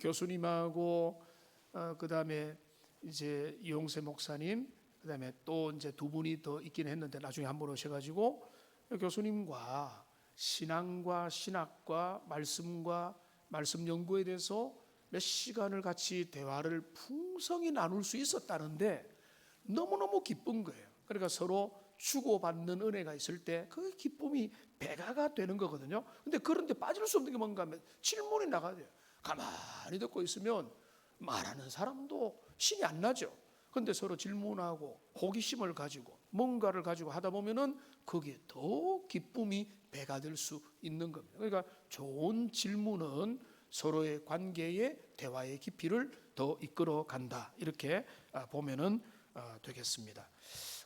교수님하고 그 다음에 이제 이용세 목사님, 그 다음에 또 이제 두 분이 더 있긴 했는데 나중에 한 분 오셔가지고 교수님과 신앙과 신학과 말씀과 말씀 연구에 대해서 몇 시간을 같이 대화를 풍성히 나눌 수 있었다는데 너무너무 기쁜 거예요. 그러니까 서로 주고받는 은혜가 있을 때 그 기쁨이 배가가 되는 거거든요. 근데 그런데 빠질 수 없는 게 뭔가 하면 질문이 나가야 돼요. 가만히 듣고 있으면 말하는 사람도 신이 안 나죠. 근데 서로 질문하고 호기심을 가지고 뭔가를 가지고 하다 보면은 그게 더 기쁨이 배가 될 수 있는 겁니다. 그러니까 좋은 질문은 서로의 관계의 대화의 깊이를 더 이끌어 간다, 이렇게 보면은 되겠습니다.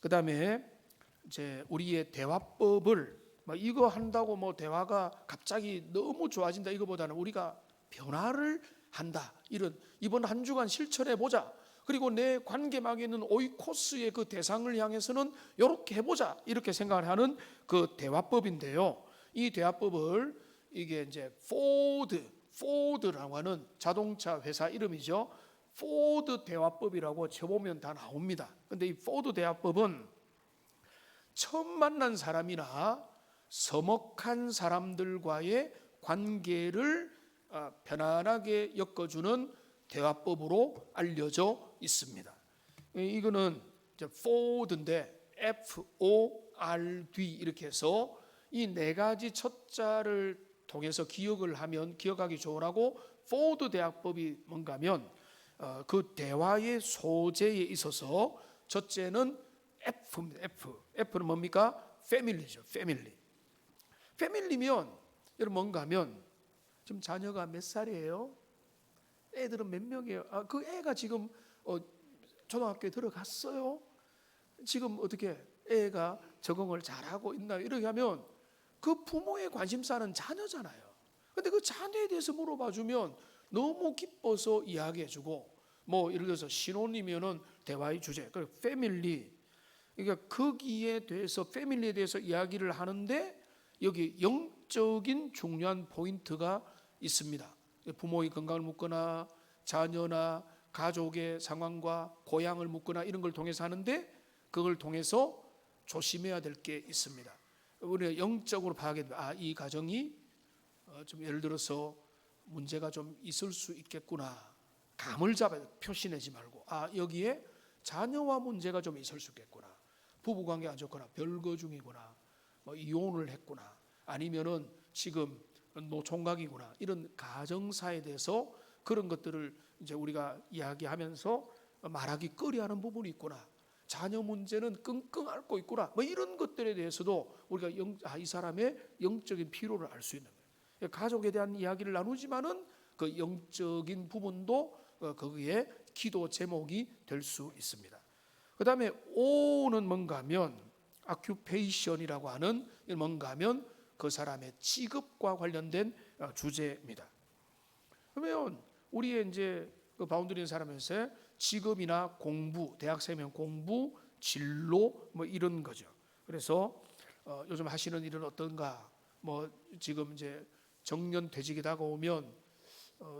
그 다음에 이제 우리의 대화법을 이거 한다고 뭐 대화가 갑자기 너무 좋아진다 이거보다는 우리가 변화를 한다, 이번 한 주간 실천해 보자, 그리고 내 관계막에 있는 오이코스의 그 대상을 향해서는 이렇게 해보자, 이렇게 생각을 하는 그 대화법인데요. 이 대화법을, 이게 이제 포드라고 하는 자동차 회사 이름이죠. 포드 대화법이라고 쳐보면 다 나옵니다. 근데 이 포드 대화법은 처음 만난 사람이나 서먹한 사람들과의 관계를 편안하게 엮어주는 대화법으로 알려져 있습니다. 이거는 Ford인데 F-O-R-D 이렇게 해서 이 네 가지 첫 자를 통해서 기억을 하면 기억하기 좋으라고 포드 대화법이 뭔가 하면 그 대화의 소재에 있어서 첫째는 F입니다. F는 뭡니까? 패밀리죠. 패밀리면 여러분 뭔가 하면 지금 자녀가 몇 살이에요? 애들은 몇 명이에요? 그 애가 지금 초등학교에 들어갔어요? 지금 어떻게 애가 적응을 잘하고 있나요? 이렇게 하면 그 부모의 관심사는 자녀잖아요. 근데 그 자녀에 대해서 물어봐 주면 너무 기뻐서 이야기해 주고, 뭐 예를 들어서 신혼이면은 대화의 주제, 그리고 패밀리, 그러니까 거기에 대해서 패밀리에 대해서 이야기를 하는데 여기 영적인 중요한 포인트가 있습니다. 부모의 건강을 묻거나 자녀나 가족의 상황과 고향을 묻거나 이런 걸 통해서 하는데, 그걸 통해서 조심해야 될 게 있습니다. 우리가 영적으로 파악해, 이 가정이 좀 예를 들어서 문제가 좀 있을 수 있겠구나, 감을 잡아야 돼. 표시내지 말고 여기에 자녀와 문제가 좀 있을 수 있겠구나, 부부관계 안 좋거나 별거 중이구나, 뭐 이혼을 했구나, 아니면은 지금 노총각이구나, 이런 가정사에 대해서 그런 것들을 이제 우리가 이야기하면서 말하기 꺼려하는 부분이 있구나, 자녀 문제는 끙끙 앓고 있구나, 뭐 이런 것들에 대해서도 우리가 이 사람의 영적인 필요를 알 수 있는 거예요. 가족에 대한 이야기를 나누지만은 그 영적인 부분도 거기에 기도 제목이 될 수 있습니다. 그 다음에 O는 뭔가 하면 occupation이라고 하는, 뭔가 하면 그 사람의 직업과 관련된 주제입니다. 그러면 우리의 이제 그 바운드리인 사람에서 직업이나 공부, 대학생이면 공부, 진로 뭐 이런 거죠. 그래서 요즘 하시는 일은 어떤가? 뭐 지금 이제 정년퇴직이 다가오면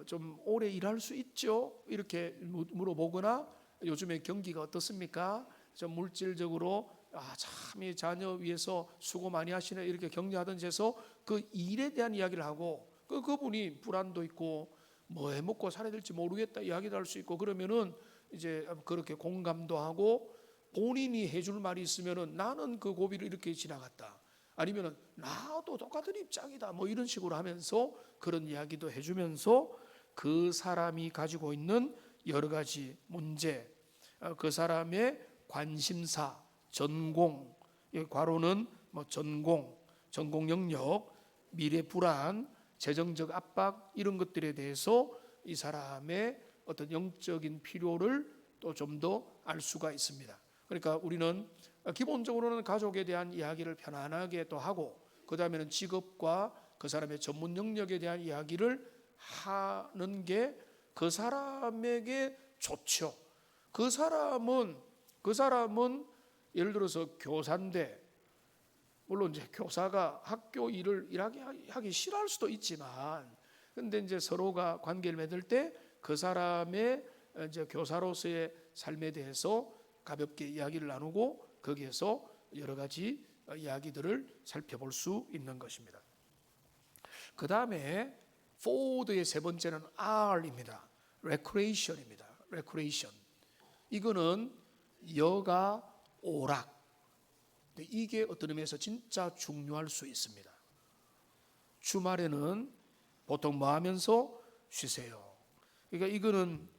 좀 오래 일할 수 있죠? 이렇게 물어보거나 요즘에 경기가 어떻습니까? 좀 물질적으로 참 이 자녀 위해서 수고 많이 하시네 이렇게 격려하든지 해서 그 일에 대한 이야기를 하고 그분이 불안도 있고 뭐 해 먹고 살아야 될지 모르겠다 이야기도 할 수 있고 그러면은 이제 그렇게 공감도 하고 본인이 해줄 말이 있으면은 나는 그 고비를 이렇게 지나갔다. 아니면은 나도 똑같은 입장이다. 뭐 이런 식으로 하면서 그런 이야기도 해주면서 그 사람이 가지고 있는 여러 가지 문제, 그 사람의 관심사, 전공, 과로는 뭐 전공 영역, 미래 불안, 재정적 압박 이런 것들에 대해서 이 사람의 어떤 영적인 필요를 또 좀 더 알 수가 있습니다. 그러니까 우리는 기본적으로는 가족에 대한 이야기를 편안하게 또 하고 그 다음에는 직업과 그 사람의 전문 영역에 대한 이야기를 하는 게 그 사람에게 좋죠. 그 사람은 예를 들어서 교사인데 물론 이제 교사가 학교 일을 하기 싫어할 수도 있지만 근데 이제 서로가 관계를 맺을 때 그 사람의 이제 교사로서의 삶에 대해서 가볍게 이야기를 나누고 거기에서 여러 가지 이야기들을 살펴볼 수 있는 것입니다. 그 다음에 Ford의 세 번째는 R입니다. Recreation입니다. Recreation. 이거는 여가 오락. 이게 어떤 의미에서 진짜 중요할 수 있습니다. 주말에는 보통 뭐 하면서 쉬세요. 그러니까 이거는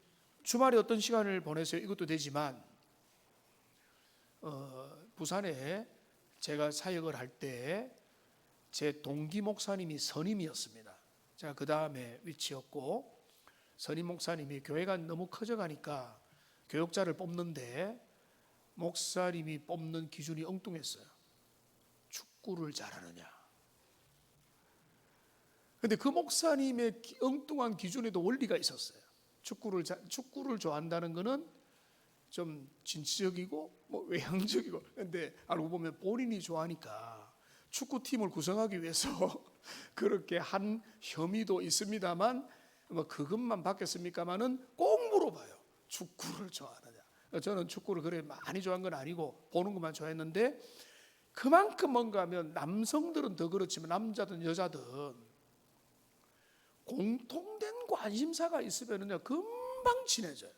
주말에 어떤 시간을 보내세요? 이것도 되지만 부산에 제가 사역을 할 때 제 동기 목사님이 선임이었습니다. 제가 그 다음에 위치였고 선임 목사님이 교회가 너무 커져가니까 교역자를 뽑는데 목사님이 뽑는 기준이 엉뚱했어요. 축구를 잘하느냐. 근데 그 목사님의 엉뚱한 기준에도 원리가 있었어요. 축구를 좋아한다는 것은 좀 진취적이고 뭐 외향적이고 근데 알고 보면 본인이 좋아하니까 축구팀을 구성하기 위해서 그렇게 한 혐의도 있습니다만 뭐 그것만 받겠습니까마는 꼭 물어봐요. 축구를 좋아하느냐. 저는 축구를 그래 많이 좋아한 건 아니고 보는 것만 좋아했는데 그만큼 뭔가 하면 남성들은 더 그렇지만 남자든 여자든 공통된 관심사가 있으면요 금방 친해져요.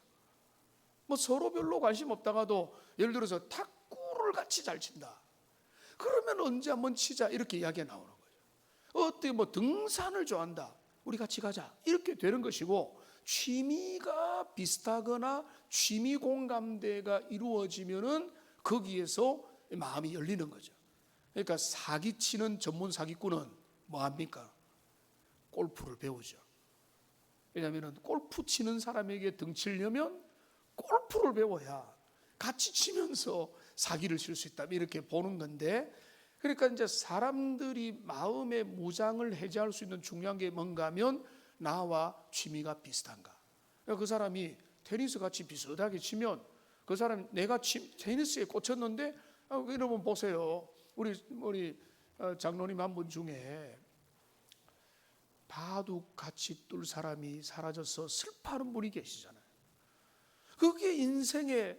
뭐 서로 별로 관심 없다가도 예를 들어서 탁구를 같이 잘 친다. 그러면 언제 한번 치자 이렇게 이야기가 나오는 거예요. 어떻게 뭐 등산을 좋아한다. 우리 같이 가자. 이렇게 되는 것이고 취미가 비슷하거나 취미 공감대가 이루어지면은 거기에서 마음이 열리는 거죠. 그러니까 사기치는 전문 사기꾼은 뭐 합니까? 골프를 배우죠. 왜냐하면 골프 치는 사람에게 등치려면 골프를 배워야 같이 치면서 사기를 칠 수 있다 이렇게 보는 건데 그러니까 이제 사람들이 마음의 무장을 해제할 수 있는 중요한 게 뭔가 하면 나와 취미가 비슷한가. 그러니까 그 사람이 테니스 같이 비슷하게 치면 그 사람 내가 테니스에 꽂혔는데 여러분 보세요. 우리 장로님 한 분 중에 바둑 같이 뚫 사람이 사라져서 슬퍼하는 분이 계시잖아요. 그게 인생에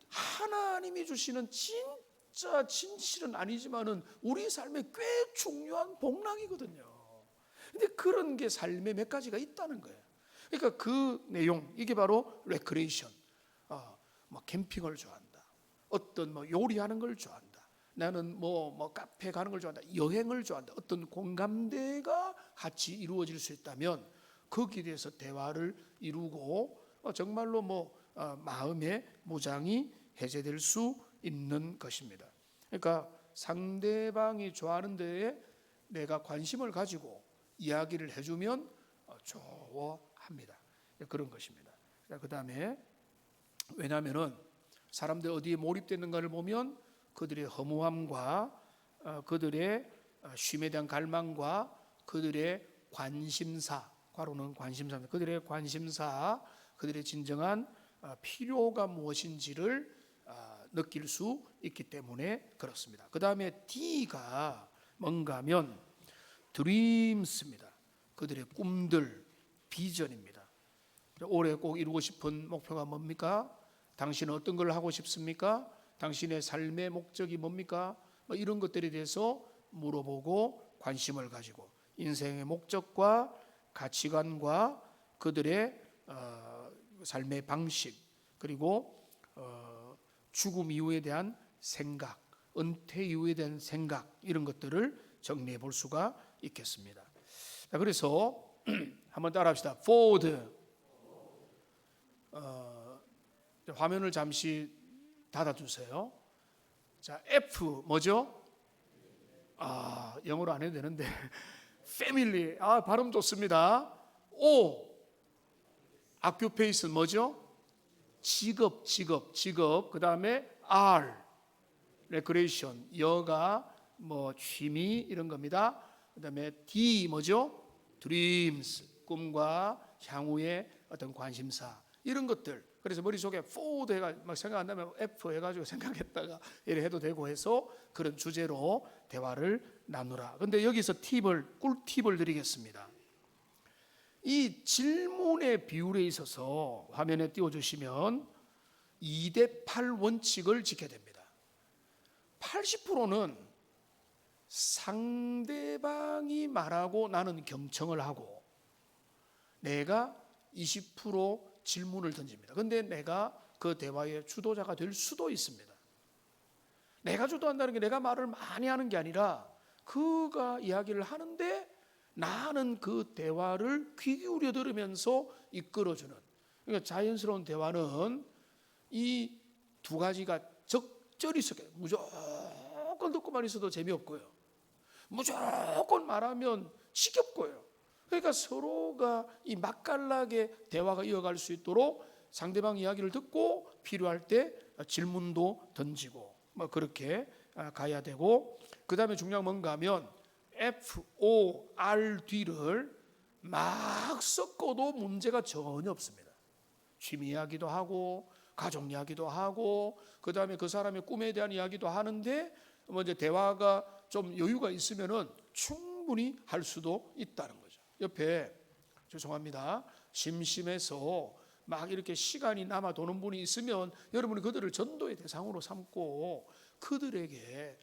하나님이 주시는 진짜 진실은 아니지만은 우리 삶에 꽤 중요한 복락이거든요. 근데 그런 게 삶에 몇 가지가 있다는 거예요. 그러니까 그 내용 이게 바로 레크레이션. 뭐 캠핑을 좋아한다. 어떤 뭐 요리하는 걸 좋아한다. 나는 뭐 카페 가는 걸 좋아한다. 여행을 좋아한다. 어떤 공감대가 같이 이루어질 수 있다면 거기에 대해서 대화를 이루고 정말로 마음의 무장이 해제될 수 있는 것입니다. 그러니까 상대방이 좋아하는 데에 내가 관심을 가지고 이야기를 해주면 좋아합니다. 그런 것입니다. 그 다음에 왜냐하면은 사람들 어디에 몰입되는가를 보면 그들의 허무함과 그들의 쉼에 대한 갈망과 그들의 관심사, 과로는 관심사, 그들의 관심사, 그들의 진정한 필요가 무엇인지를 느낄 수 있기 때문에 그렇습니다. 그 다음에 D가 뭔가 하면 dreams입니다. 그들의 꿈들, 비전입니다. 올해 꼭 이루고 싶은 목표가 뭡니까? 당신은 어떤 걸 하고 싶습니까? 당신의 삶의 목적이 뭡니까? 이런 것들에 대해서 물어보고 관심을 가지고 인생의 목적과 가치관과 그들의 삶의 방식, 그리고 죽음 이후에 대한 생각, 은퇴 이후에 대한 생각, 이런 것들을 정리해 볼 수가 있겠습니다. 자, 그래서 한번 따라합시다. forward. 화면을 잠시 닫아주세요. 자, F 뭐죠? 영어로 안 해도 되는데 family. 발음 좋습니다. O occupation 뭐죠? 직업. 그 다음에 R recreation, 여가, 취미 이런 겁니다. 그 다음에 D 뭐죠? dreams, 꿈과 향후의 어떤 관심사, 이런 것들. 그래서 머릿속에 forward 해가 막 생각 안 나면 F 해가지고 생각했다가 이래 해도 되고 해서 그런 주제로 대화를 나누라. 근데 여기서 꿀팁을 드리겠습니다. 이 질문의 비율에 있어서 화면에 띄워주시면 2대8 원칙을 지켜야 됩니다. 80%는 상대방이 말하고 나는 경청을 하고, 내가 20% 질문을 던집니다. 근데 내가 그 대화의 주도자가 될 수도 있습니다. 내가 주도한다는 게 내가 말을 많이 하는 게 아니라 그가 이야기를 하는데 나는 그 대화를 귀 기울여 들으면서 이끌어주는, 그러니까 자연스러운 대화는 이 두 가지가 적절히 섞여요. 무조건 듣고만 있어도 재미없고요, 무조건 말하면 지겹고요. 그러니까 서로가 이 맛깔나게 대화가 이어갈 수 있도록 상대방 이야기를 듣고 필요할 때 질문도 던지고 그렇게 가야 되고, 그 다음에 중요한 뭔가 하면 FORD를 막 섞어도 문제가 전혀 없습니다. 취미 이야기도 하고 가족 이야기도 하고 그 다음에 그 사람의 꿈에 대한 이야기도 하는데 이제 대화가 좀 여유가 있으면은 충분히 할 수도 있다는 거죠. 옆에 죄송합니다, 심심해서 막 이렇게 시간이 남아 도는 분이 있으면 여러분이 그들을 전도의 대상으로 삼고 그들에게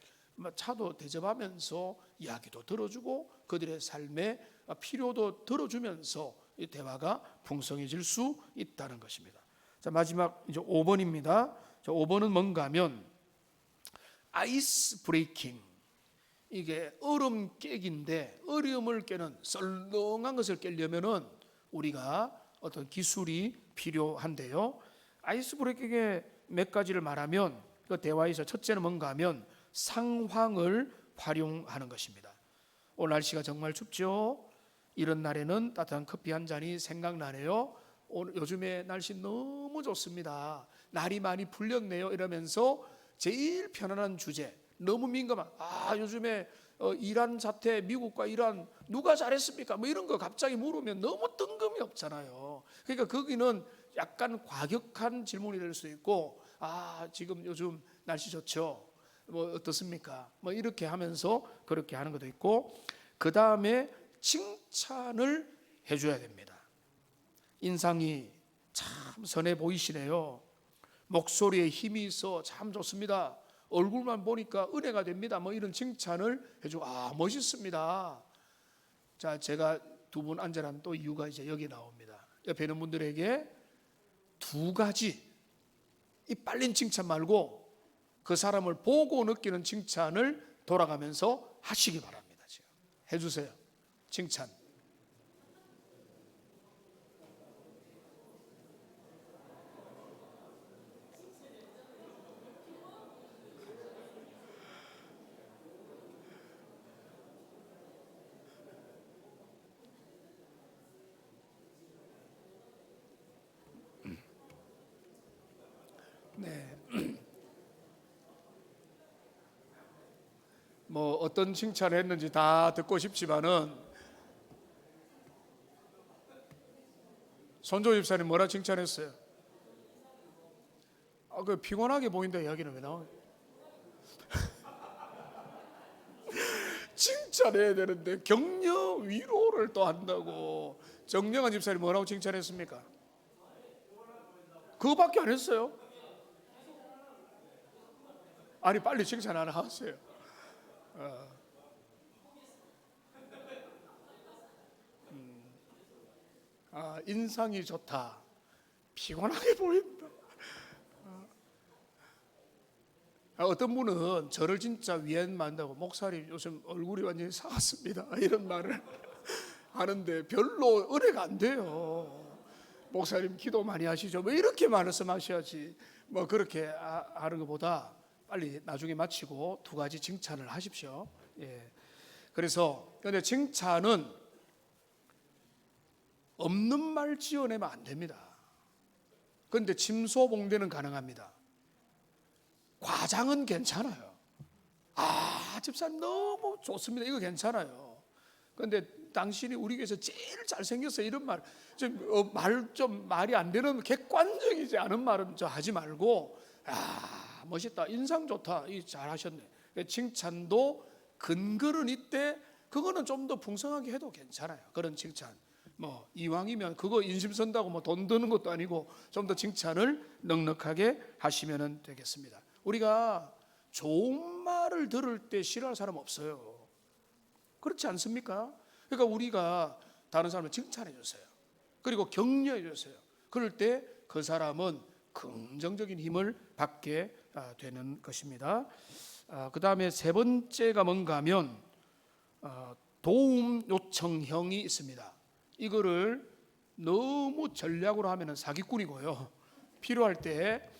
차도 대접하면서 이야기도 들어주고 그들의 삶의 필요도 들어주면서 이 대화가 풍성해질 수 있다는 것입니다. 자, 마지막 이제 5번입니다. 자, 5번은 뭔가 하면 아이스 브레이킹. 이게 얼음 깨기인데 어려움을 깨는 썰렁한 것을 깨려면은 우리가 어떤 기술이 필요한데요. 아이스 브레이킹의 몇 가지를 말하면 그 대화에서 첫째는 뭔가 하면 상황을 활용하는 것입니다. 오늘 날씨가 정말 춥죠. 이런 날에는 따뜻한 커피 한 잔이 생각나네요. 오늘 요즘에 날씨 너무 좋습니다. 날이 많이 풀렸네요. 이러면서 제일 편안한 주제, 너무 민감한 요즘에 이란 사태, 미국과 이란 누가 잘했습니까? 이런 거 갑자기 물으면 너무 뜬금이 없잖아요. 그러니까 거기는 약간 과격한 질문이 될 수 있고, 지금 요즘 날씨 좋죠? 어떻습니까? 이렇게 하면서 그렇게 하는 것도 있고, 그 다음에 칭찬을 해줘야 됩니다. 인상이 참 선해 보이시네요. 목소리에 힘이 있어 참 좋습니다. 얼굴만 보니까 은혜가 됩니다. 이런 칭찬을 해주고, 멋있습니다. 자, 제가 두 분 앉아란 또 이유가 이제 여기 나옵니다. 옆에 있는 분들에게 두 가지, 이 빨린 칭찬 말고 그 사람을 보고 느끼는 칭찬을 돌아가면서 하시기 바랍니다. 지금 해주세요. 칭찬. 네. 어떤 칭찬을 했는지 다 듣고 싶지만은 손조 집사님 뭐라 칭찬했어요? 그 피곤하게 보인다 이야기는 왜 나와요? 칭찬해야 되는데 격려 위로를 또 한다고. 정영환 집사님 뭐라고 칭찬했습니까? 그거밖에 안 했어요. 아니 빨리 칭찬 하나 하세요. 인상이 좋다. 피곤하게 보인다. 어떤 분은 저를 진짜 위안만다고, 목사님 요즘 얼굴이 완전히 사왔습니다 이런 말을 하는데 별로 은혜가 안 돼요. 목사님 기도 많이 하시죠, 뭐 이렇게 말씀하셔야지. 뭐 그렇게 하는 것보다 빨리 나중에 마치고 두 가지 칭찬을 하십시오. 예. 그래서 근데 칭찬은 없는 말 지어내면 안 됩니다. 그런데 침소봉대는 가능합니다. 과장은 괜찮아요. 집사님 너무 좋습니다, 이거 괜찮아요. 그런데 당신이 우리 교회에서 제일 잘생겼어요, 이런 말 좀 말이 안 되는 객관적이지 않은 말은 하지 말고, 멋있다, 인상 좋다, 잘하셨네. 칭찬도 근거는 있대. 그거는 좀 더 풍성하게 해도 괜찮아요. 그런 칭찬. 뭐 이왕이면 그거 인심 선다고 뭐 돈 드는 것도 아니고 좀 더 칭찬을 넉넉하게 하시면 되겠습니다. 우리가 좋은 말을 들을 때 싫어할 사람 없어요. 그렇지 않습니까? 그러니까 우리가 다른 사람을 칭찬해 주세요. 그리고 격려해 주세요. 그럴 때 그 사람은 긍정적인 힘을 받게 되는 것입니다. 그 다음에 세 번째가 뭔가 하면 도움 요청형이 있습니다. 이거를 너무 전략으로 하면 사기꾼이고요. 필요할 때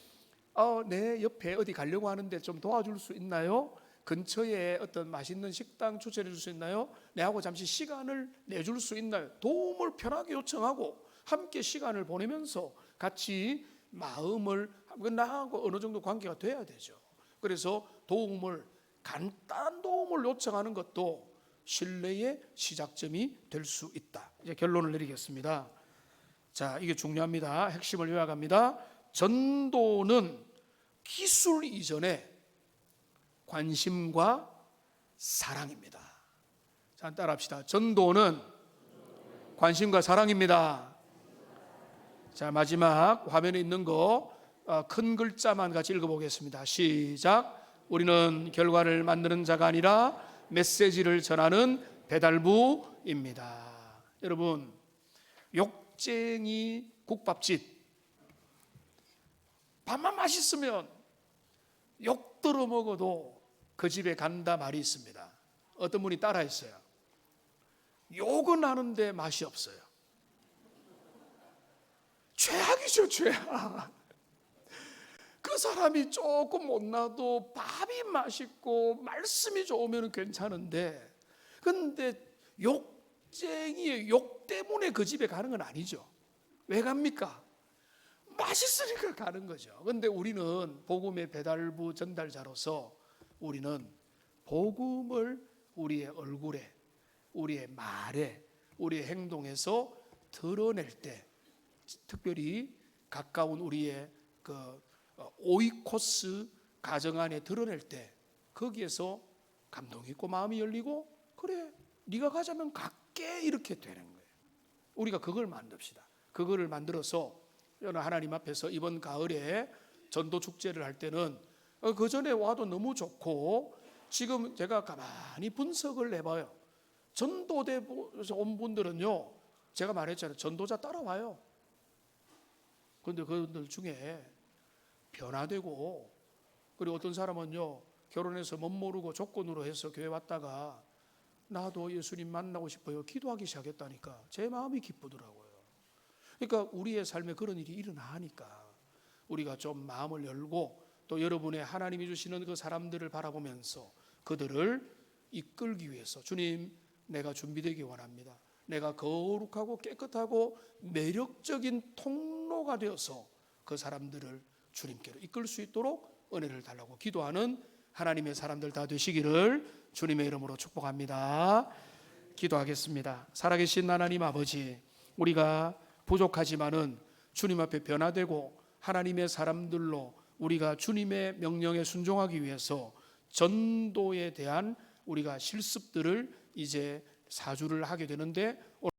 내 옆에 어디 가려고 하는데 좀 도와줄 수 있나요? 근처에 어떤 맛있는 식당 추천해 줄 수 있나요? 내하고 잠시 시간을 내줄 수 있나요? 도움을 편하게 요청하고 함께 시간을 보내면서 같이 마음을, 나하고 어느 정도 관계가 돼야 되죠. 그래서 간단한 도움을 요청하는 것도 신뢰의 시작점이 될 수 있다. 이제 결론을 내리겠습니다. 자, 이게 중요합니다. 핵심을 요약합니다. 전도는 기술 이전에 관심과 사랑입니다. 자, 따라합시다. 전도는 관심과 사랑입니다. 자, 마지막 화면에 있는 거 큰 글자만 같이 읽어보겠습니다. 시작. 우리는 결과를 만드는 자가 아니라 메시지를 전하는 배달부입니다. 여러분, 욕쟁이 국밥집, 밥만 맛있으면 욕 들어 먹어도 그 집에 간다 말이 있습니다. 어떤 분이 따라했어요. 욕은 하는데 맛이 없어요. 죄악이죠, 죄악. 그 사람이 조금 못나도 밥이 맛있고 말씀이 좋으면 괜찮은데, 근데 욕쟁이의 욕 때문에 그 집에 가는 건 아니죠. 왜 갑니까? 맛있으니까 가는 거죠. 근데 우리는 복음의 배달부 전달자로서 우리는 복음을 우리의 얼굴에, 우리의 말에, 우리의 행동에서 드러낼 때, 특별히 가까운 우리의 그 오이코스 가정 안에 드러낼 때, 거기에서 감동이 있고 마음이 열리고, 그래 네가 가자면 갈게, 이렇게 되는 거예요. 우리가 그걸 만듭시다. 그거를 만들어서 하나님 앞에서 이번 가을에 전도 축제를 할 때는 그 전에 와도 너무 좋고, 지금 제가 가만히 분석을 해봐요. 전도대에서 온 분들은요, 제가 말했잖아요, 전도자 따라와요. 그런데 그분들 중에 변화되고, 그리고 어떤 사람은요, 결혼해서 못 모르고 조건으로 해서 교회 왔다가 나도 예수님 만나고 싶어요, 기도하기 시작했다니까 제 마음이 기쁘더라고요. 그러니까 우리의 삶에 그런 일이 일어나니까 우리가 좀 마음을 열고, 또 여러분의 하나님이 주시는 그 사람들을 바라보면서 그들을 이끌기 위해서, 주님 내가 준비되기 원합니다. 내가 거룩하고 깨끗하고 매력적인 통로가 되어서 그 사람들을 주님께로 이끌 수 있도록 은혜를 달라고 기도하는 하나님의 사람들 다 되시기를 주님의 이름으로 축복합니다. 기도하겠습니다. 살아계신 하나님 아버지, 우리가 부족하지만은 주님 앞에 변화되고 하나님의 사람들로 우리가 주님의 명령에 순종하기 위해서 전도에 대한 우리가 실습들을 이제 4주를 하게 되는데